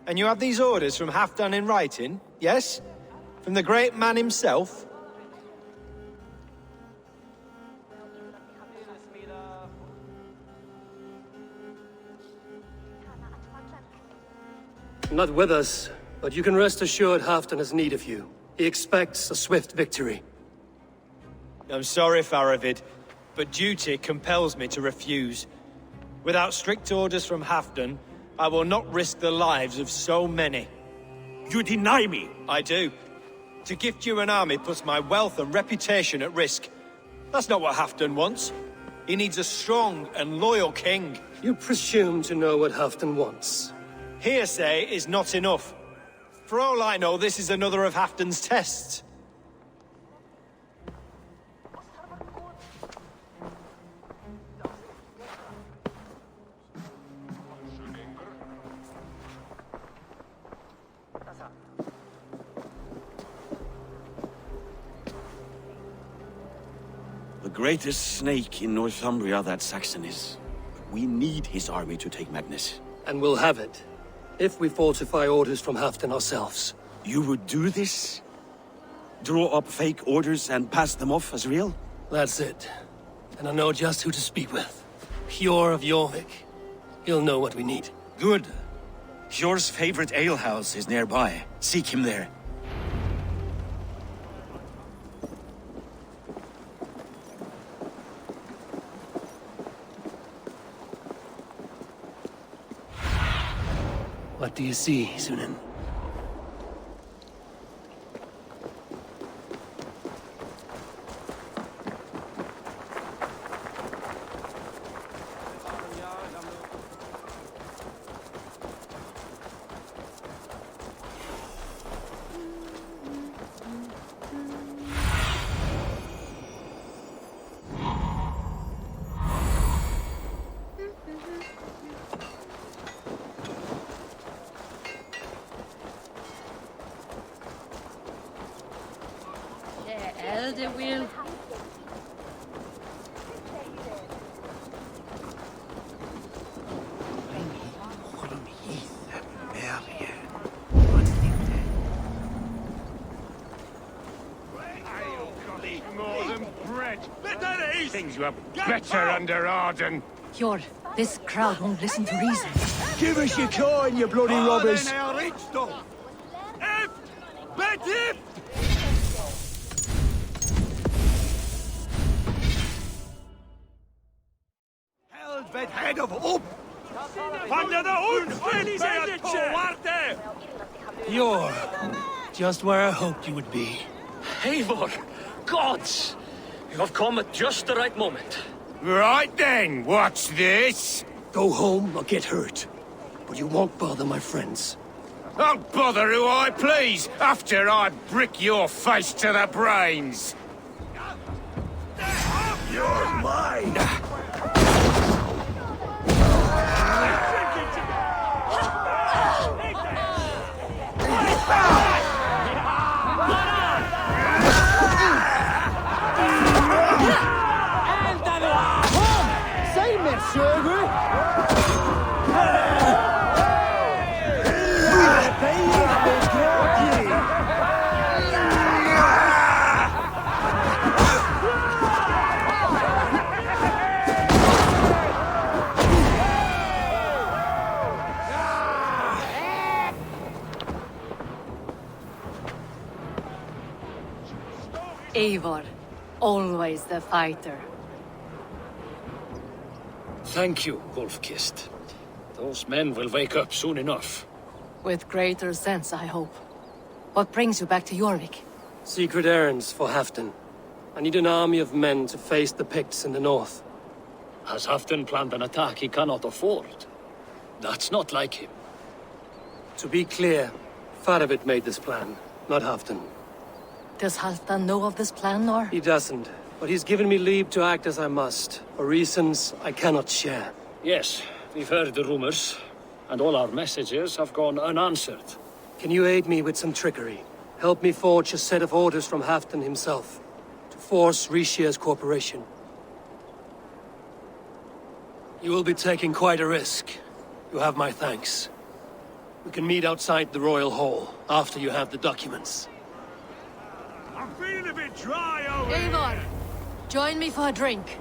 And you have these orders from Halfdan in writing, yes? From the great man himself? Not with us, but you can rest assured Halfdan has need of you. He expects a swift victory. I'm sorry, Faravid, but duty compels me to refuse. Without strict orders from Halfdan, I will not risk the lives of so many. You deny me? I do. To gift you an army puts my wealth and reputation at risk. That's not what Halfdan wants. He needs a strong and loyal king. You presume to know what Halfdan wants. Hearsay is not enough. For all I know, this is another of Halfdan's tests. The greatest snake in Northumbria that Saxon is. We need his army to take Magnus. And we'll have it. If we falsify orders from Halfdan ourselves. You would do this? Draw up fake orders and pass them off as real? That's it. And I know just who to speak with. Hjor of Jorvik. He'll know what we need. Good. Hjor's favorite alehouse is nearby. Seek him there. What do you see, Sunan? We'll... More than bread. Things were better under Arden. Hjor, this crowd won't listen to reason. Give us your coin, you bloody robbers. Helvete head of up! Under the You're just where I hoped you would be. Eivor! Gods! You have come at just the right moment. Right then, what's this? Go home or get hurt. But you won't bother my friends. I'll bother who I please, after I brick your face to the brains. You're mine! Eivor, always the fighter. Thank you, Wolf-Kissed. Those men will wake up soon enough. With greater sense, I hope. What brings you back to Jorvik? Secret errands for Halfdan. I need an army of men to face the Picts in the north. Has Halfdan planned an attack he cannot afford? That's not like him. To be clear, Faravid made this plan, not Halfdan. Does Halfdan know of this plan, or...? He doesn't, but he's given me leave to act as I must, for reasons I cannot share. Yes, we've heard the rumors, and all our messages have gone unanswered. Can you aid me with some trickery? Help me forge a set of orders from Halfdan himself, to force Rishia's cooperation. You will be taking quite a risk. You have my thanks. We can meet outside the Royal Hall, after you have the documents. I'm feeling a bit dry over Eivor, join me for a drink.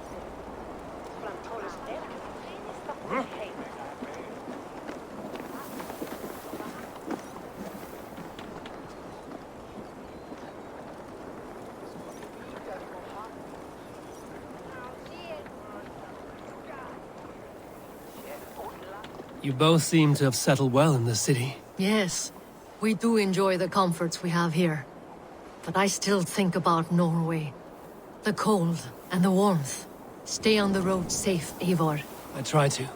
Huh? You both seem to have settled well in the city. Yes, we do enjoy the comforts we have here. But I still think about Norway. The cold and the warmth. Stay on the road safe, Eivor. I try to.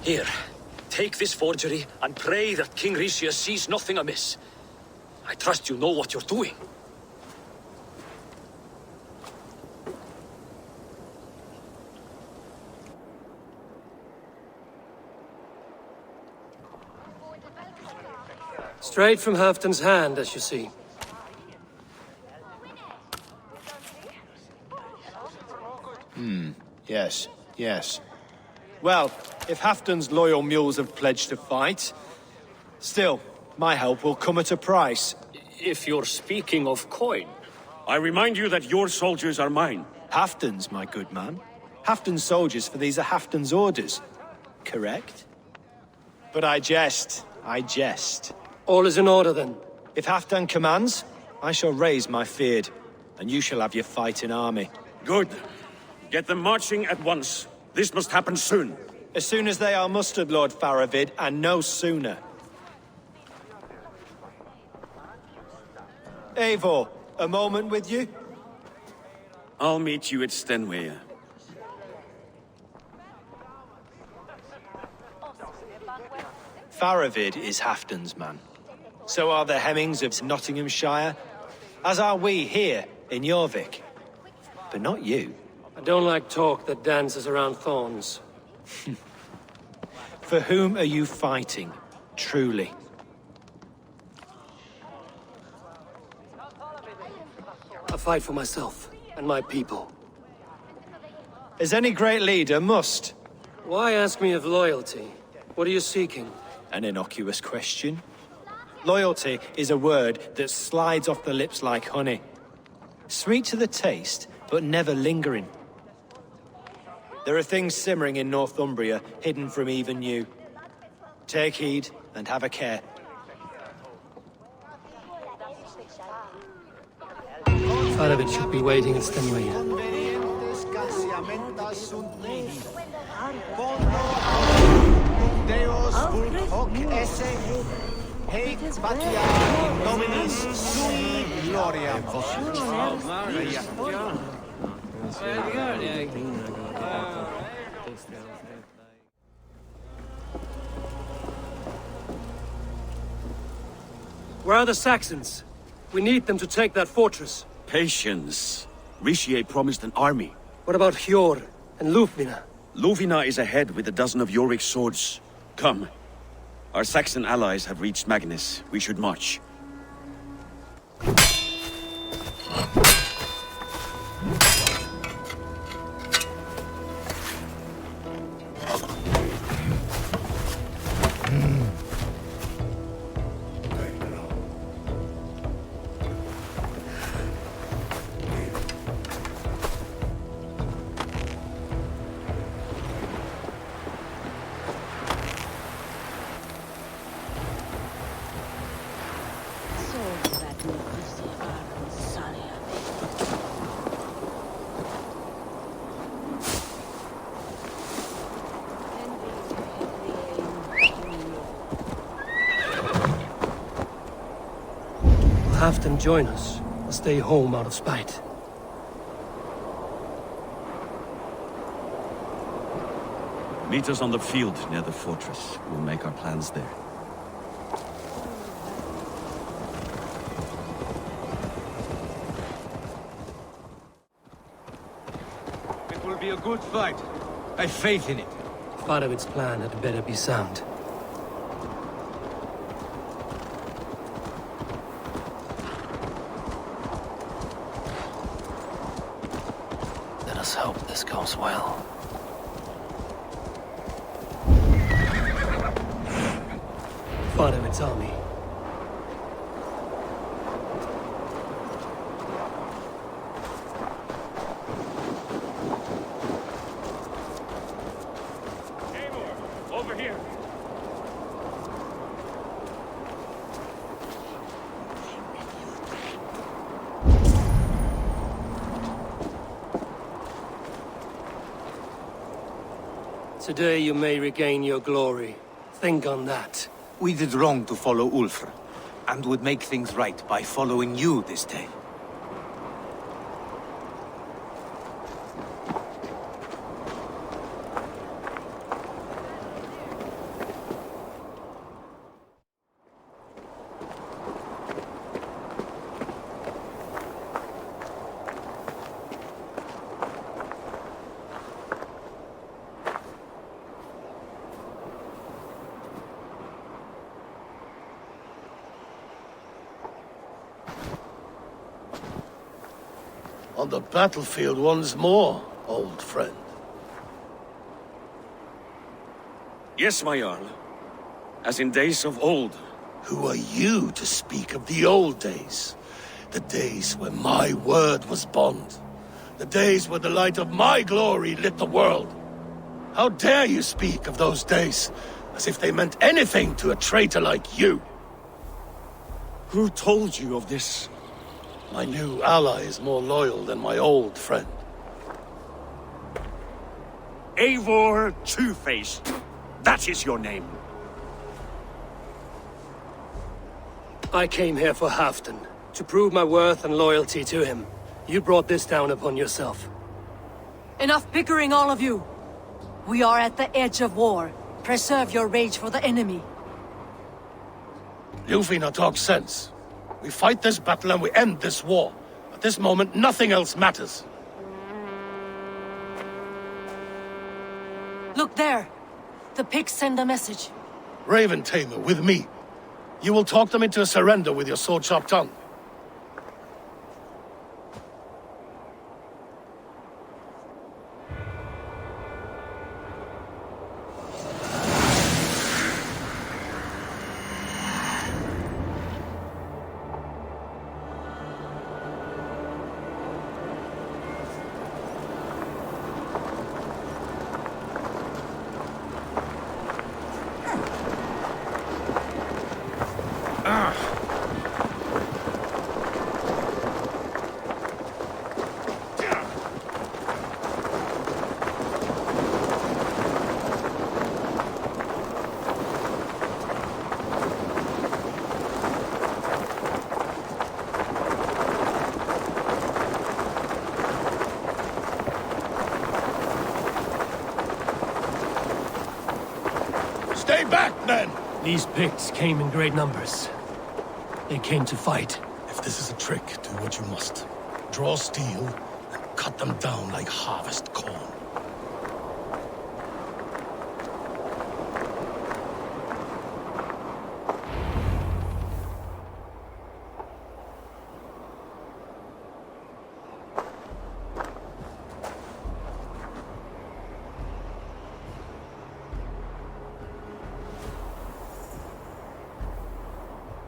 Here, take this forgery and pray that King Rishia sees nothing amiss. I trust you know what you're doing. Straight from Halfdan's hand, as you see. Yes, yes. Well, if Halfdan's loyal mules have pledged to fight, still, my help will come at a price. If you're speaking of coin... I remind you that your soldiers are mine. Halfdan's, my good man. Halfdan's soldiers, for these are Halfdan's orders. Correct? But I jest. I jest. All is in order, then. If Halfdan commands, I shall raise my feared, and you shall have your fighting army. Good. Get them marching at once. This must happen soon. As soon as they are mustered, Lord Faravid, and no sooner. Eivor, a moment with you? I'll meet you at Stenway. Faravid is Halfdan's man. So are the Hemmings of Nottinghamshire, As are we here in Jorvik. But not you. I don't like talk that dances around thorns. For whom are you fighting, truly? I fight for myself and my people. As any great leader must. Why ask me of loyalty? What are you seeking? An innocuous question. Loyalty is a word that slides off the lips like honey. Sweet to the taste, but never lingering. There are things simmering in Northumbria, hidden from even you. Take heed, and have a care. Faravit should be waiting in Stenway. Deus vult hoc esse, heic patia in Dominus sui gloria. Where are the Saxons? We need them to take that fortress. Patience. Ricier promised an army. What about Hjor and Lufvina? Lufvina is ahead with a dozen of Jorvik's swords. Come. Our Saxon allies have reached Magnus. We should march. Halfdan join us, or stay home out of spite. Meet us on the field near the fortress. We'll make our plans there. It will be a good fight. I've faith in it. Faravit's plan had better be sound. Let us hope this goes well. Faravit's army. Over here. Today you may regain your glory. Think on that. We did wrong to follow Ulfr, and would make things right by following you this day. On the battlefield once more, old friend. Yes, my Jarl. As in days of old. Who are you to speak of the old days? The days when my word was bond. The days where the light of my glory lit the world. How dare you speak of those days, as if they meant anything to a traitor like you? Who told you of this? My new ally is more loyal than my old friend. Eivor Two-Faced. That is your name. I came here for Halfdan, to prove my worth and loyalty to him. You brought this down upon yourself. Enough bickering, all of you! We are at the edge of war. Preserve your rage for the enemy. Lufvina talks sense. We fight this battle and we end this war. At this moment, nothing else matters. Look there! The pigs send a message. Raven Tamer, with me. You will talk them into a surrender with your sword-sharp tongue. Stay back, men! These Picts came in great numbers. They came to fight. If this is a trick, do what you must. Draw steel and cut them down like harvest corn.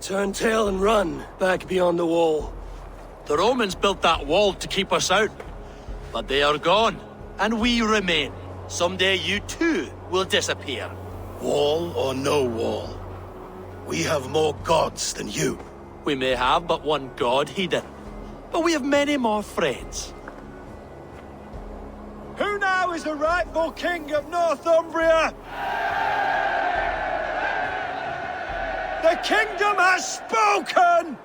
Turn tail and run, back beyond the wall. The Romans built that wall to keep us out. But they are gone, and we remain. Someday you too will disappear. Wall or no wall, we have more gods than you. We may have but one god, Hedon. But we have many more friends. Who now is the rightful king of Northumbria? The kingdom has spoken!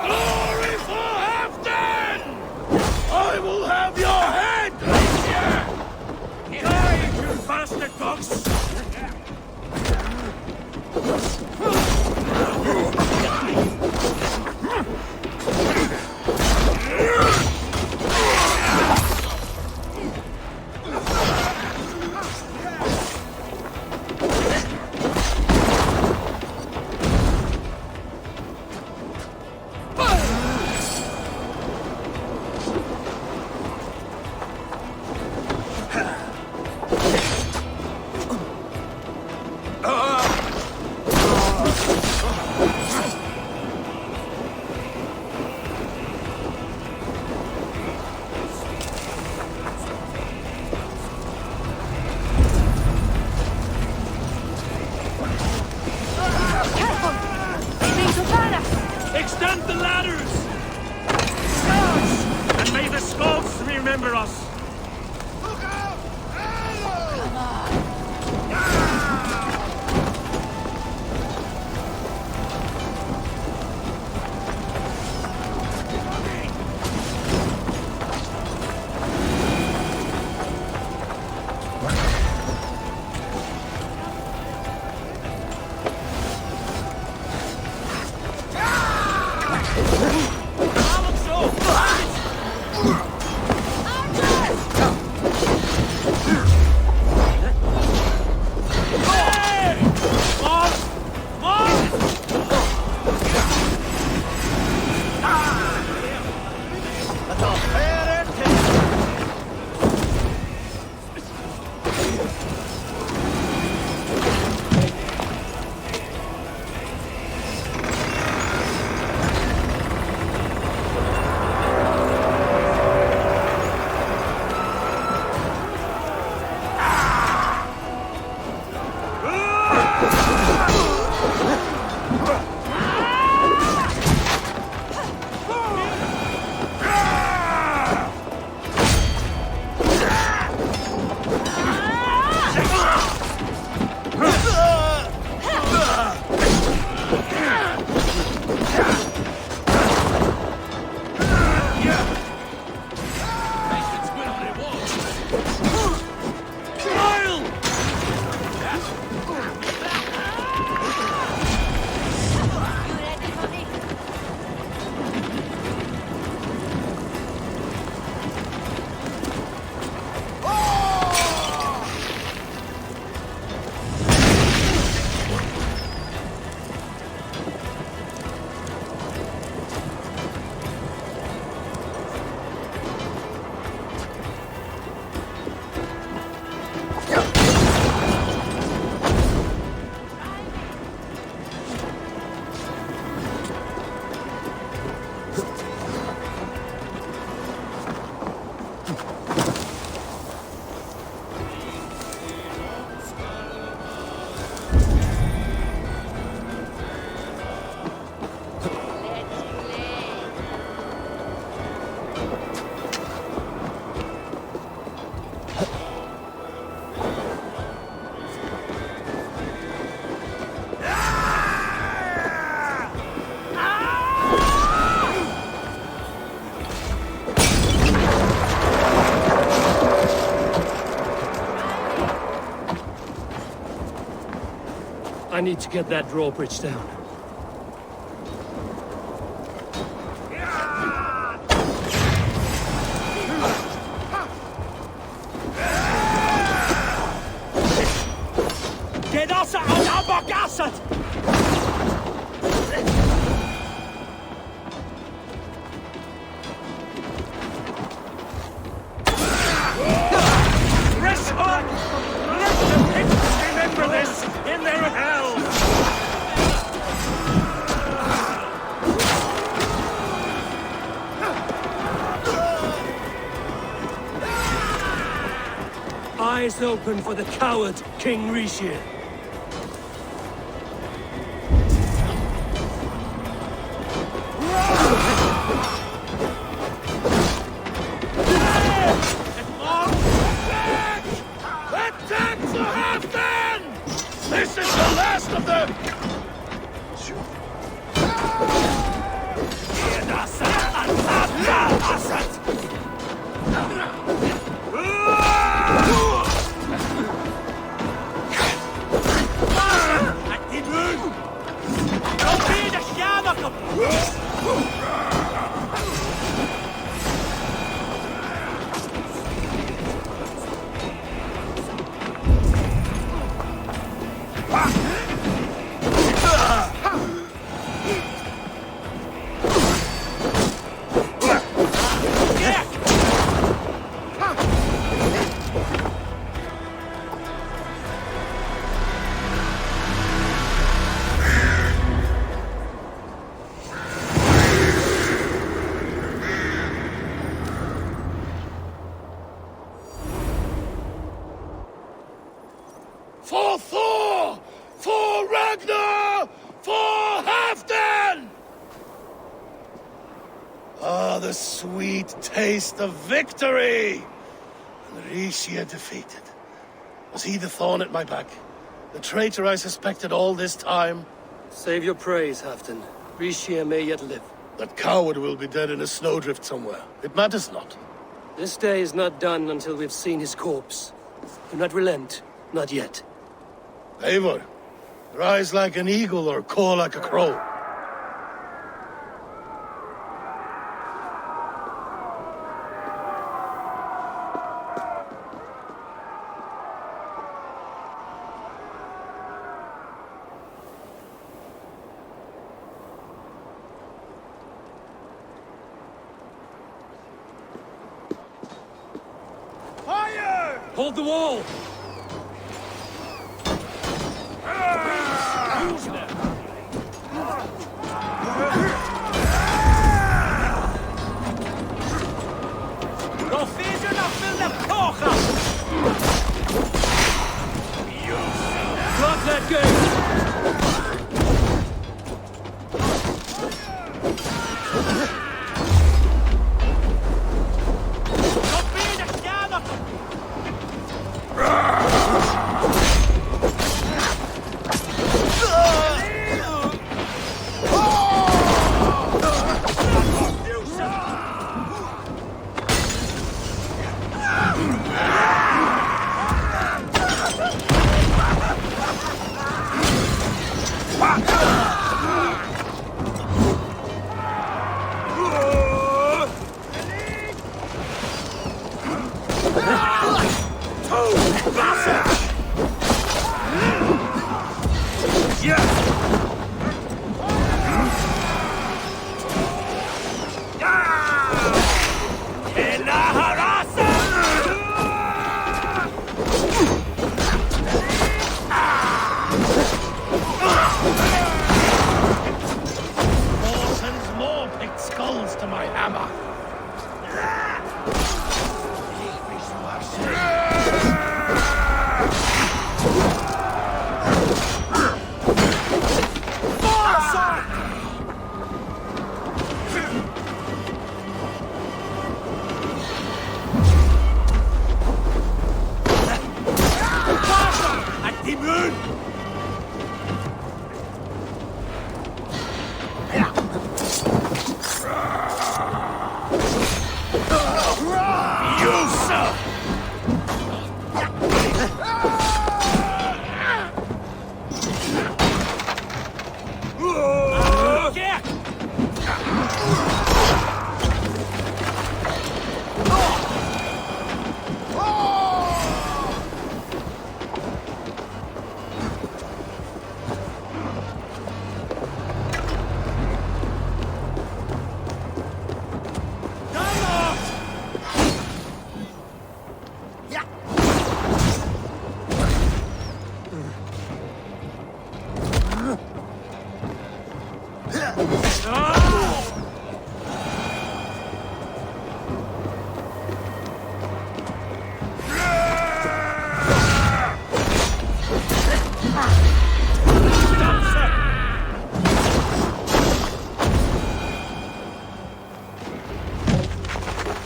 Glory for Halfdan! I will have your head! Die, you bastard dogs! Extend the ladders! Swords! And may the Scots remember us! need to get that drawbridge down. Get us out of Abagassat! Press on! Let the Picts remember this in their hell! Eyes open for the coward, King Eurviscire. Attack for Halfdan! This is the last of them! For Thor! For Ragnar! For Halfdan! Ah, the sweet taste of victory! And Eurviscire defeated. Was he the thorn at my back? The traitor I suspected all this time? Save your praise, Halfdan. Eurviscire may yet live. That coward will be dead in a snowdrift somewhere. It matters not. This day is not done until we've seen his corpse. Do not relent. Not yet. Eivor, rise like an eagle or caw like a crow. Fire! Hold the wall! Då finns ju något fyllda kocha! Block that gate! Då blir det skador!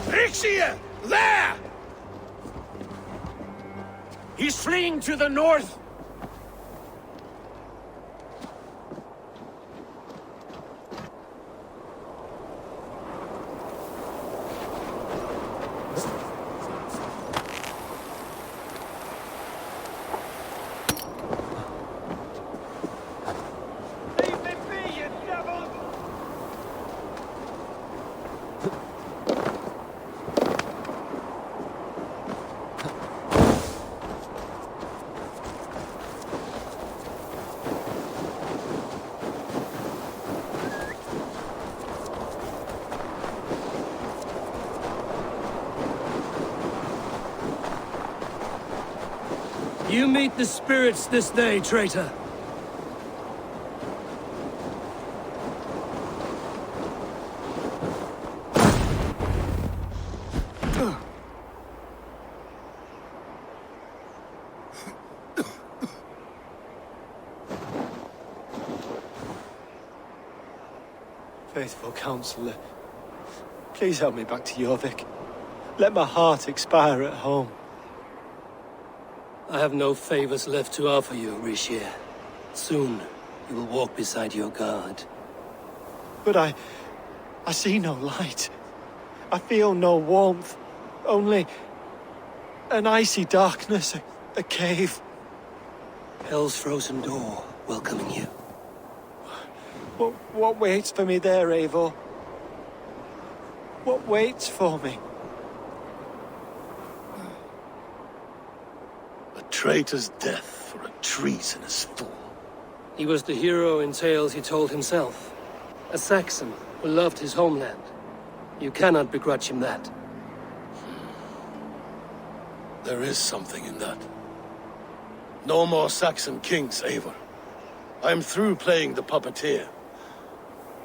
Eurviscire! There! He's fleeing to the north! You meet the spirits this day, traitor. Faithful counselor, please help me back to Jorvik. Let my heart expire at home. I have no favors left to offer you, Eurviscire. Soon, you will walk beside your guard. But I see no light. I feel no warmth. Only an icy darkness, a cave. Hell's frozen door welcoming you. What waits for me there, Eivor? What waits for me? A traitor's death for a treasonous fool. He was the hero in tales he told himself. A Saxon who loved his homeland. You cannot begrudge him that. There is something in that. No more Saxon kings, Eivor. I am through playing the puppeteer.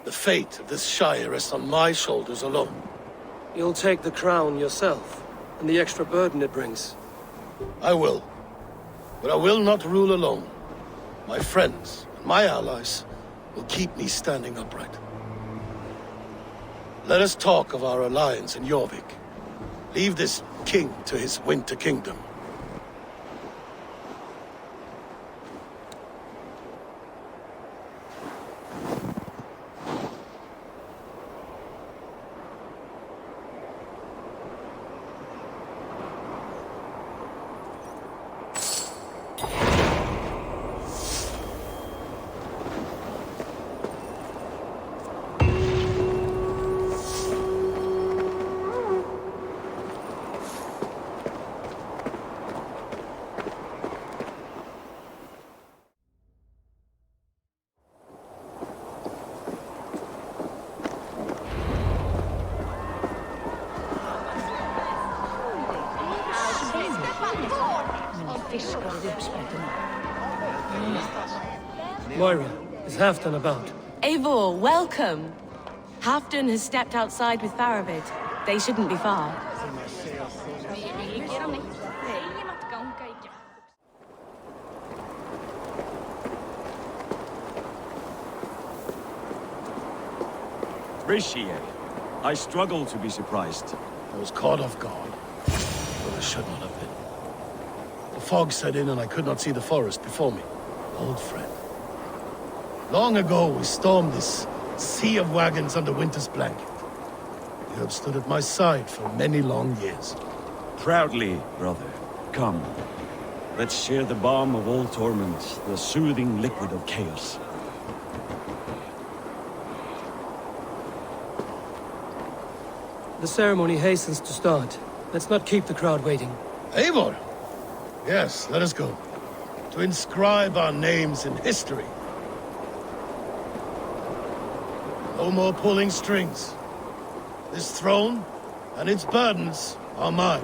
The fate of this Shire rests on my shoulders alone. You'll take the crown yourself, and the extra burden it brings. I will. But I will not rule alone. My friends and my allies will keep me standing upright. Let us talk of our alliance in Jorvik. Leave this king to his winter kingdom. Moira, is Halfdan about? Eivor, welcome! Halfdan has stepped outside with Faravid. They shouldn't be far. Eurviscire, I struggle to be surprised. I was caught off guard, but I should not have been. The fog set in and I could not see the forest before me. Old friend. Long ago we stormed this sea of wagons under winter's blanket. You have stood at my side for many long years. Proudly, brother. Come. Let's share the balm of all torment, the soothing liquid of chaos. The ceremony hastens to start. Let's not keep the crowd waiting. Eivor! Yes, let us go. To inscribe our names in history. No more pulling strings. This throne and its burdens are mine.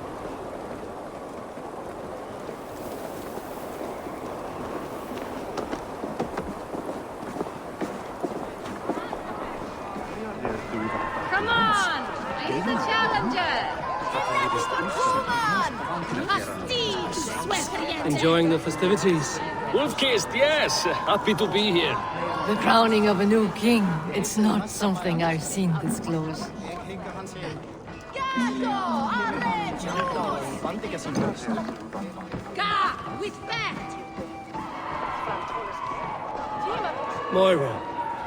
Enjoying the festivities? Wolf-kissed, yes. Happy to be here. The crowning of a new king. It's not something I've seen this close. Moira,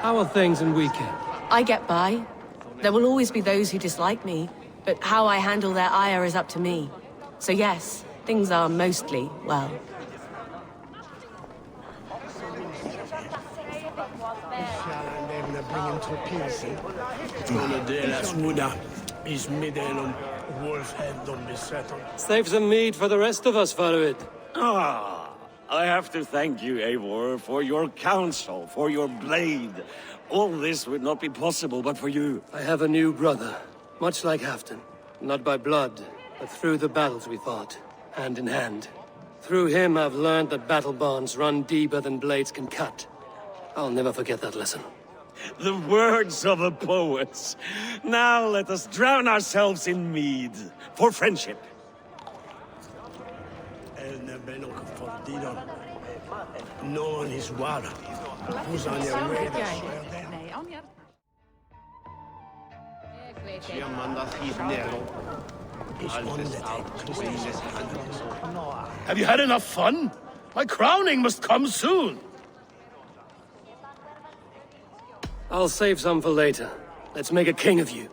how are things in Weekend? I get by. There will always be those who dislike me, but how I handle their ire is up to me. So yes, things are mostly well. Save some meat for the rest of us, Farid. Ah, I have to thank you, A.D.R, for your counsel, for your blade. All this would not be possible but for you. I have a new brother, much like Halfdan. Not by blood, but through the battles we fought, hand in hand. Through him, I've learned that battle bonds run deeper than blades can cut. I'll never forget that lesson. The words of a poet. Now let us drown ourselves in mead, for friendship. No one is water. Who's on your radar? Have you had enough fun? My crowning must come soon. I'll save some for later. Let's make a king of you.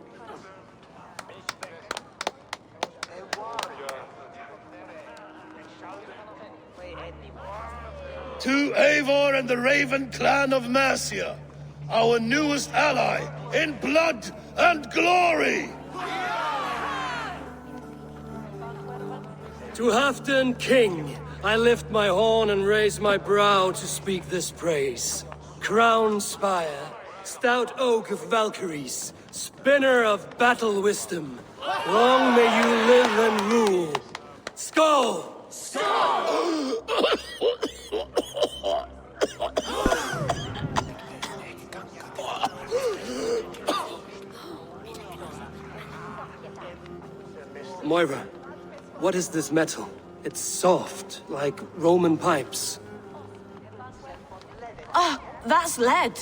To Eivor and the Raven clan of Mercia, our newest ally in blood and glory! To Halfdan, king, I lift my horn and raise my brow to speak this praise. Crown spire, stout oak of Valkyries, spinner of battle wisdom. Long may you live and rule. Skull! Skull! Moira, what is this metal? It's soft, like Roman pipes. Ah, that's lead.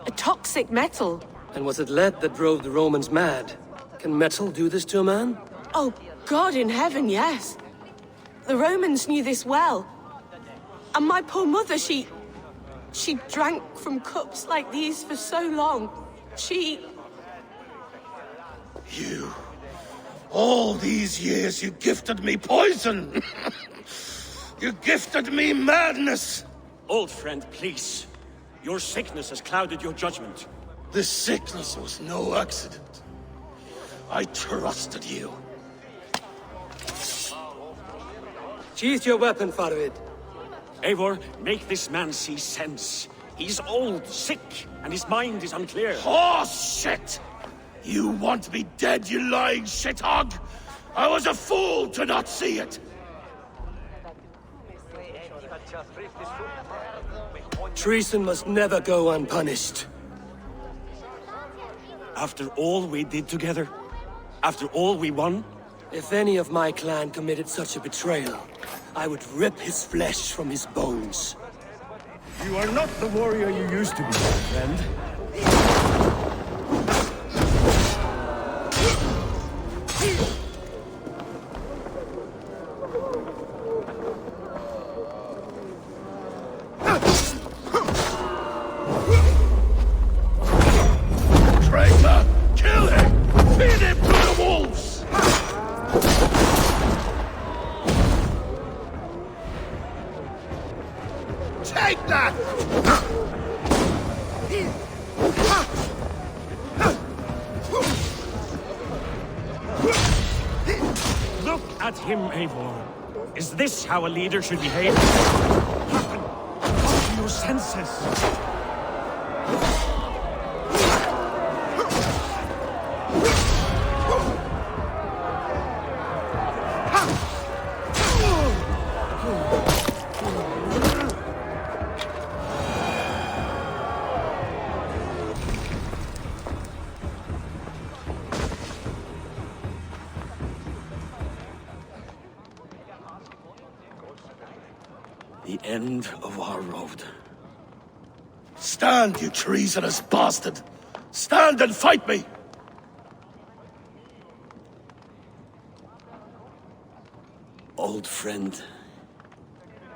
A toxic metal. And was it lead that drove the Romans mad? Can metal do this to a man? Oh, God in heaven, yes. The Romans knew this well. And my poor mother, she drank from cups like these for so long. You... All these years you gifted me poison! You gifted me madness! Old friend, please. Your sickness has clouded your judgment. This sickness was no accident. I trusted you. Sheath your weapon, Farid. Eivor, make this man see sense. He's old, sick, and his mind is unclear. Horse shit! You want me dead, you lying shithog? I was a fool to not see it! Treason must never go unpunished. After all we did together? After all we won? If any of my clan committed such a betrayal, I would rip his flesh from his bones. You are not the warrior you used to be, friend. Traitor! Kill him! Feed him to the wolves! Take that! Look at him, Eivor. Is this how a leader should behave? Come to your senses. end of our road. Stand, you treasonous bastard! Stand and fight me! Old friend,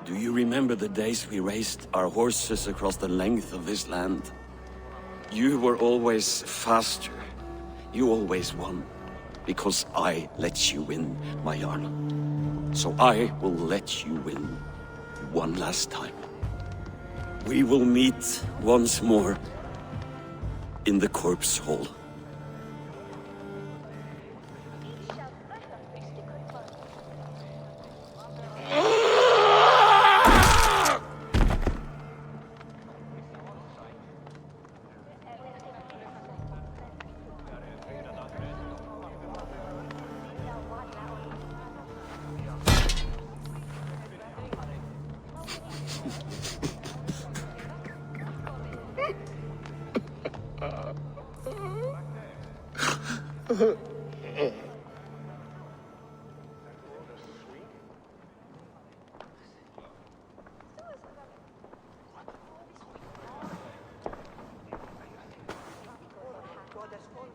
do you remember the days we raced our horses across the length of this land? You were always faster. You always won. Because I let you win, my Jarl. So I will let you win one last time. We will meet once more in the corpse hall.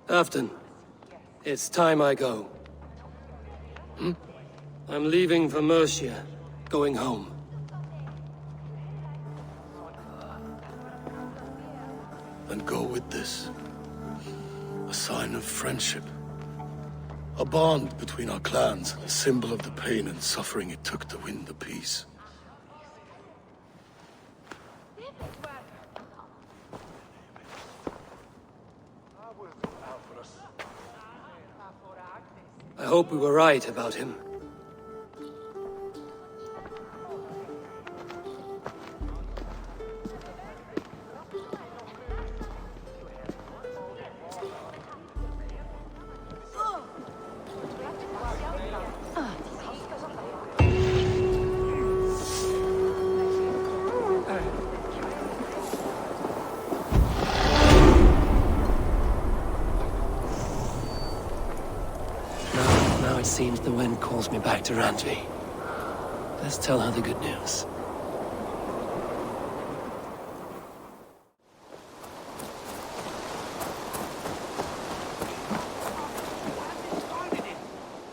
Halfdan, it's time I go. I'm leaving for Mercia, going home. And go with this. A sign of friendship. A bond between our clans, a symbol of the pain and suffering it took to win the peace. I hope we were right about him. Now it seems the wind calls me back to Randvi. Let's tell her the good news.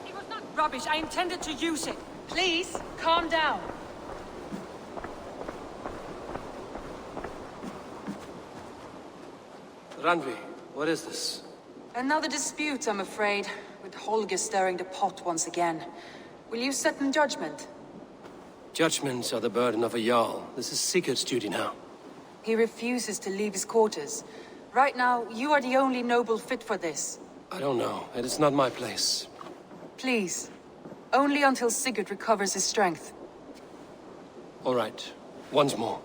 It was not rubbish. I intended to use it. Please, calm down. Randvi, what is this? Another dispute, I'm afraid, with Holger stirring the pot once again. Will you set in judgment? Judgments are the burden of a Jarl. This is Sigurd's duty now. He refuses to leave his quarters. Right now, you are the only noble fit for this. I don't know. It is not my place. Please. Only until Sigurd recovers his strength. All right. Once more.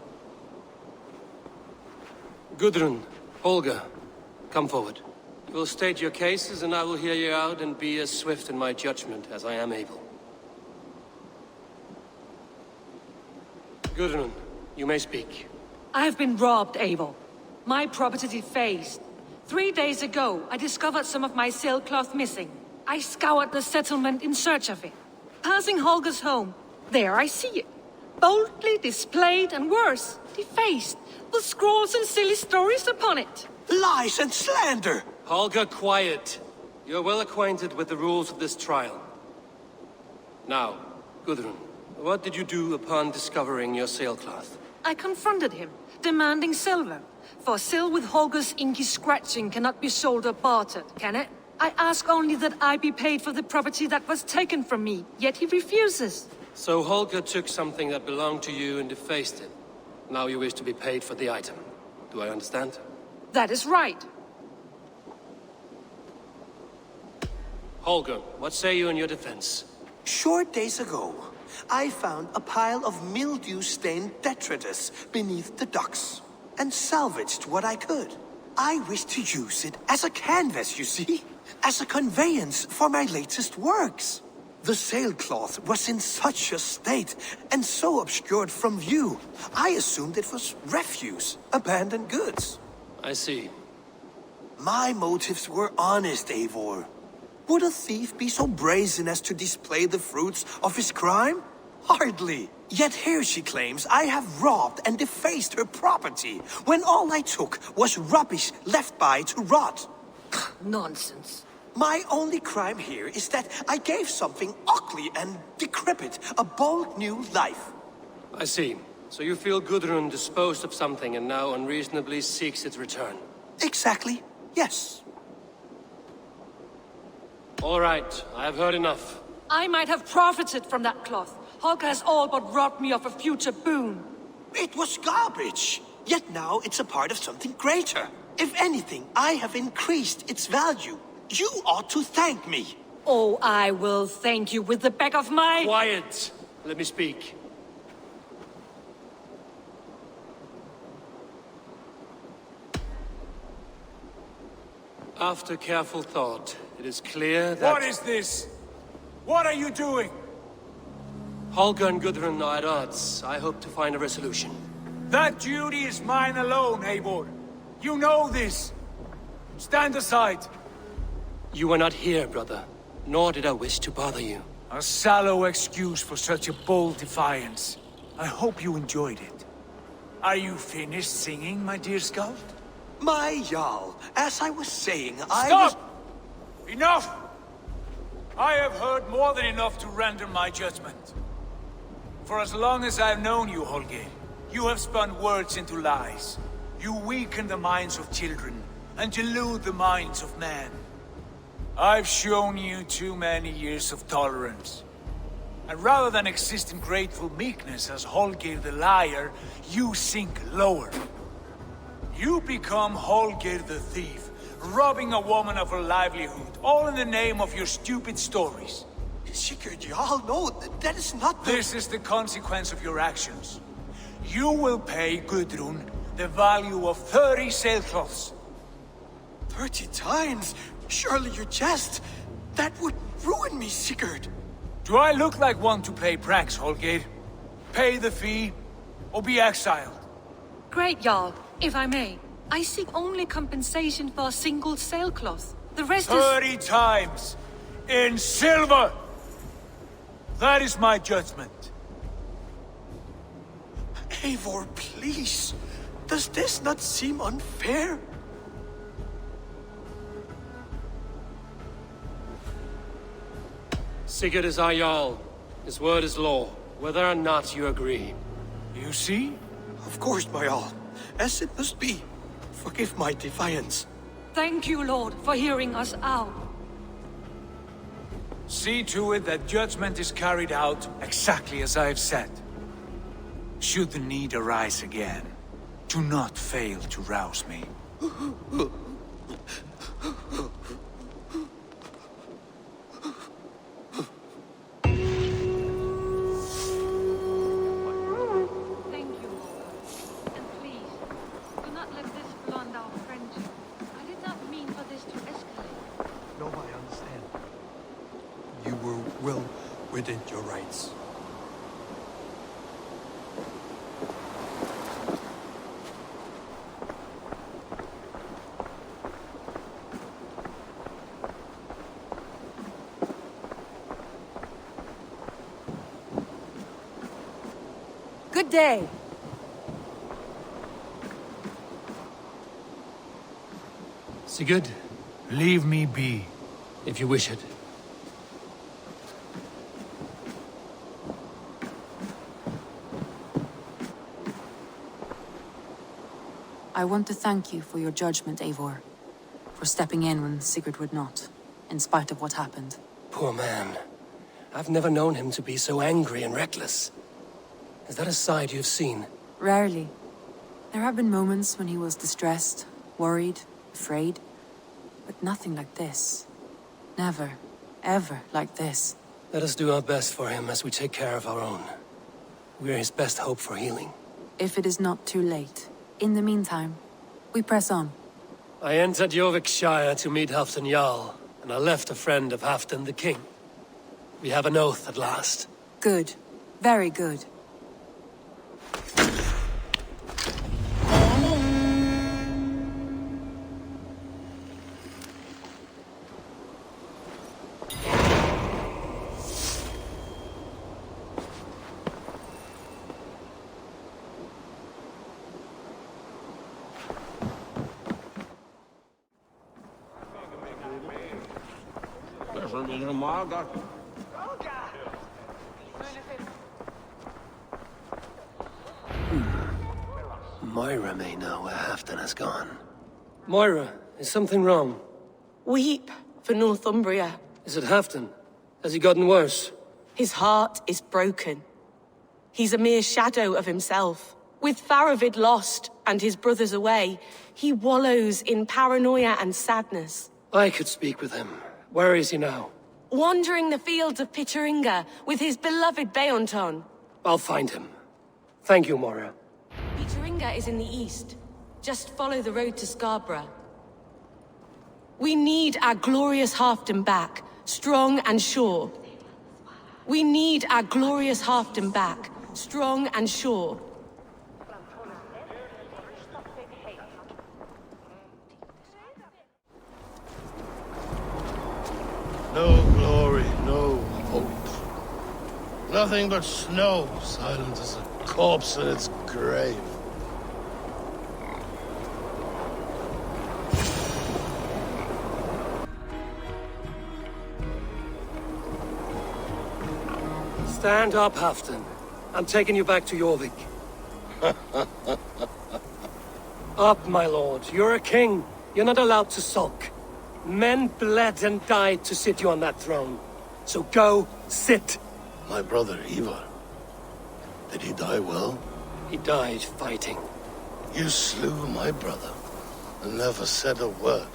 Gudrun, Holger, come forward. You will state your cases, and I will hear you out and be as swift in my judgment as I am able. Gudrun, you may speak. I have been robbed, Eivor. My property defaced. 3 days ago, I discovered some of my sailcloth missing. I scoured the settlement in search of it. Passing Holger's home, there I see it. Boldly displayed and worse, defaced, with scrolls and silly stories upon it. Lies and slander! Holger, quiet. You're well acquainted with the rules of this trial. Now, Gudrun, what did you do upon discovering your sailcloth? I confronted him, demanding silver. For sil with Holger's inky scratching cannot be sold or bartered, can it? I ask only that I be paid for the property that was taken from me, yet he refuses. So Holger took something that belonged to you and defaced it. Now you wish to be paid for the item. Do I understand? That is right. Holger, what say you in your defense? Short days ago, I found a pile of mildew-stained detritus beneath the docks, and salvaged what I could. I wish to use it as a canvas, you see? As a conveyance for my latest works. The sailcloth was in such a state, and so obscured from view, I assumed it was refuse, abandoned goods. I see. My motives were honest, Eivor. Would a thief be so brazen as to display the fruits of his crime? Hardly. Yet here she claims I have robbed and defaced her property, when all I took was rubbish left by to rot. Nonsense. My only crime here is that I gave something ugly and decrepit a bold new life. I see. So you feel Gudrun disposed of something and now unreasonably seeks its return? Exactly, yes. All right, I have heard enough. I might have profited from that cloth. Holger has all but robbed me of a future boon. It was garbage. Yet now it's a part of something greater. If anything, I have increased its value. You ought to thank me. Oh, I will thank you with the back of my... Quiet! Let me speak. After careful thought, it is clear that... What is this? What are you doing? Holger and Gudrun are at odds. I hope to find a resolution. That duty is mine alone, Eivor. You know this. Stand aside. You were not here, brother. Nor did I wish to bother you. A sallow excuse for such a bold defiance. I hope you enjoyed it. Are you finished singing, my dear Skald? My Jarl, as I was saying, Stop! Enough! I have heard more than enough to render my judgment. For as long as I've known you, Holger, you have spun words into lies. You weaken the minds of children, and delude the minds of men. I've shown you too many years of tolerance. And rather than exist in grateful meekness as Holger the liar, you sink lower. You become Holger the thief, robbing a woman of her livelihood, all in the name of your stupid stories. Sigurd, Jarl, no, that is not the... This is the consequence of your actions. You will pay Gudrun the value of 30 sailcloths. 30 times? Surely you jest. That would ruin me, Sigurd. Do I look like one to play pranks, Holger? Pay the fee, or be exiled. Great, Jarl. If I may, I seek only compensation for a single sailcloth. The rest 30 times! In silver! That is my judgment. Eivor, please. Does this not seem unfair? Sigurd is our Jarl. His word is law, whether or not you agree. You see? Of course, my Jarl. As it must be. Forgive my defiance. Thank you, Lord, for hearing us out. See to it that judgment is carried out exactly as I have said. Should the need arise again, do not fail to rouse me. Within your rights. Good day. Sigurd, leave me be. If you wish it. I want to thank you for your judgment, Eivor. For stepping in when Sigurd would not, in spite of what happened. Poor man. I've never known him to be so angry and reckless. Is that a side you've seen? Rarely. There have been moments when he was distressed, worried, afraid. But nothing like this. Never, ever like this. Let us do our best for him as we take care of our own. We're his best hope for healing. If it is not too late. In the meantime, we press on. I entered Eurviscire to meet Halfdan Jarl, and I left a friend of Halfdan the King. We have an oath at last. Good. Very good. Moira may know where Halfdan has gone. Moira, is something wrong? Weep for Northumbria. Is it Halfdan? Has he gotten worse? His heart is broken. He's a mere shadow of himself. With Faravid lost and his brothers away, he wallows in paranoia and sadness. I could speak with him. Where is he now? Wandering the fields of Pitteringa with his beloved Beonton. I'll find him. Thank you, Moira. Pitteringa is in the east. Just follow the road to Scarborough. We need our glorious Halfdan back, strong and sure. We need our glorious Halfdan back, strong and sure. No glory, no hope. Nothing but snow, silent as a corpse in its grave. Stand up, Halfdan. I'm taking you back to Jorvik. Up, my lord. You're a king. You're not allowed to sulk. Men bled and died to sit you on that throne. So go, sit. My brother, Ivar. Did he die well? He died fighting. You slew my brother and never said a word.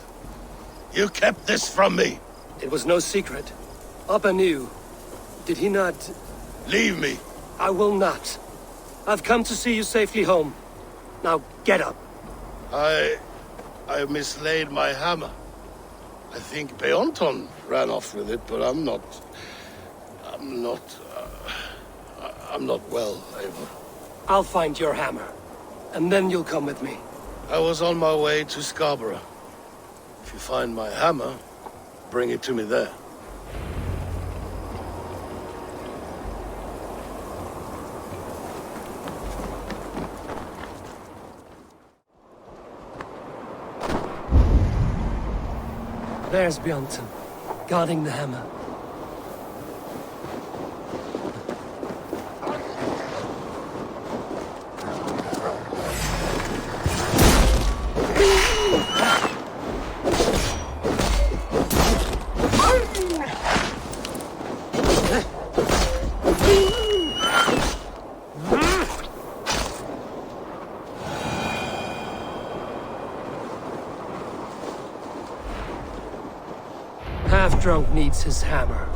You kept this from me. It was no secret. Abba knew. Did he not... Leave me. I will not. I've come to see you safely home. Now, get up. I mislaid my hammer. I think Beonton ran off with it, but I'm not well, Eivor. I'll find your hammer, and then you'll come with me. I was on my way to Scarborough. If you find my hammer, bring it to me there. There's Bjornson, guarding the hammer. Half-drunk needs his hammer.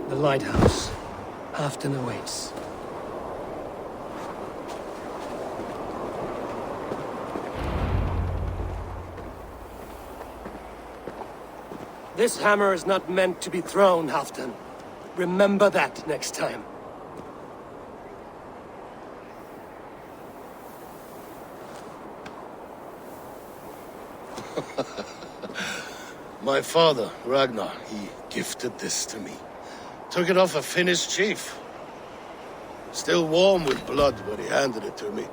The lighthouse. Halfdan awaits. This hammer is not meant to be thrown, Halfdan. Remember that next time. My father, Ragnar, he gifted this to me. Took it off a Finnish chief. Still warm with blood when he handed it to me.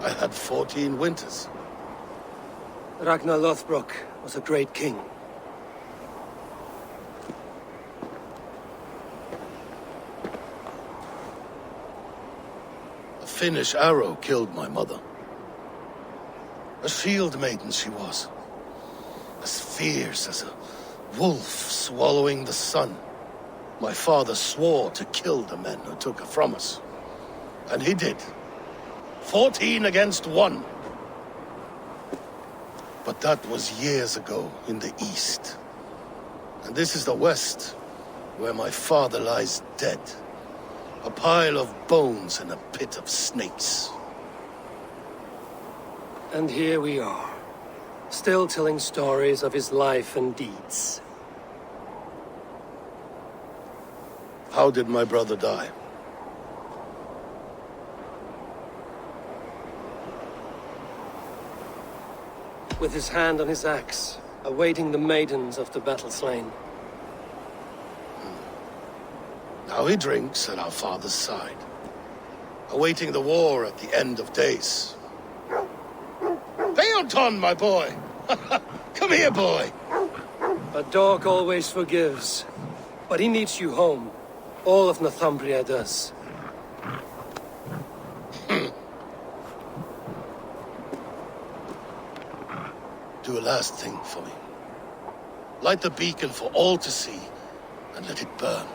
I had 14 winters. Ragnar Lothbrok was a great king. A Finnish arrow killed my mother. A shield maiden she was. As fierce as a wolf swallowing the sun. My father swore to kill the men who took her from us. And he did. 14 against 1. But that was years ago in the east. And this is the west, where my father lies dead. A pile of bones in a pit of snakes. And here we are, still telling stories of his life and deeds. How did my brother die? With his hand on his axe, awaiting the maidens of the battle slain. Now he drinks at our father's side, awaiting the war at the end of days. Beoton, my boy! Come here, boy! A dog always forgives, but he needs you home. All of Northumbria does. Do a last thing for me. Light the beacon for all to see, and let it burn.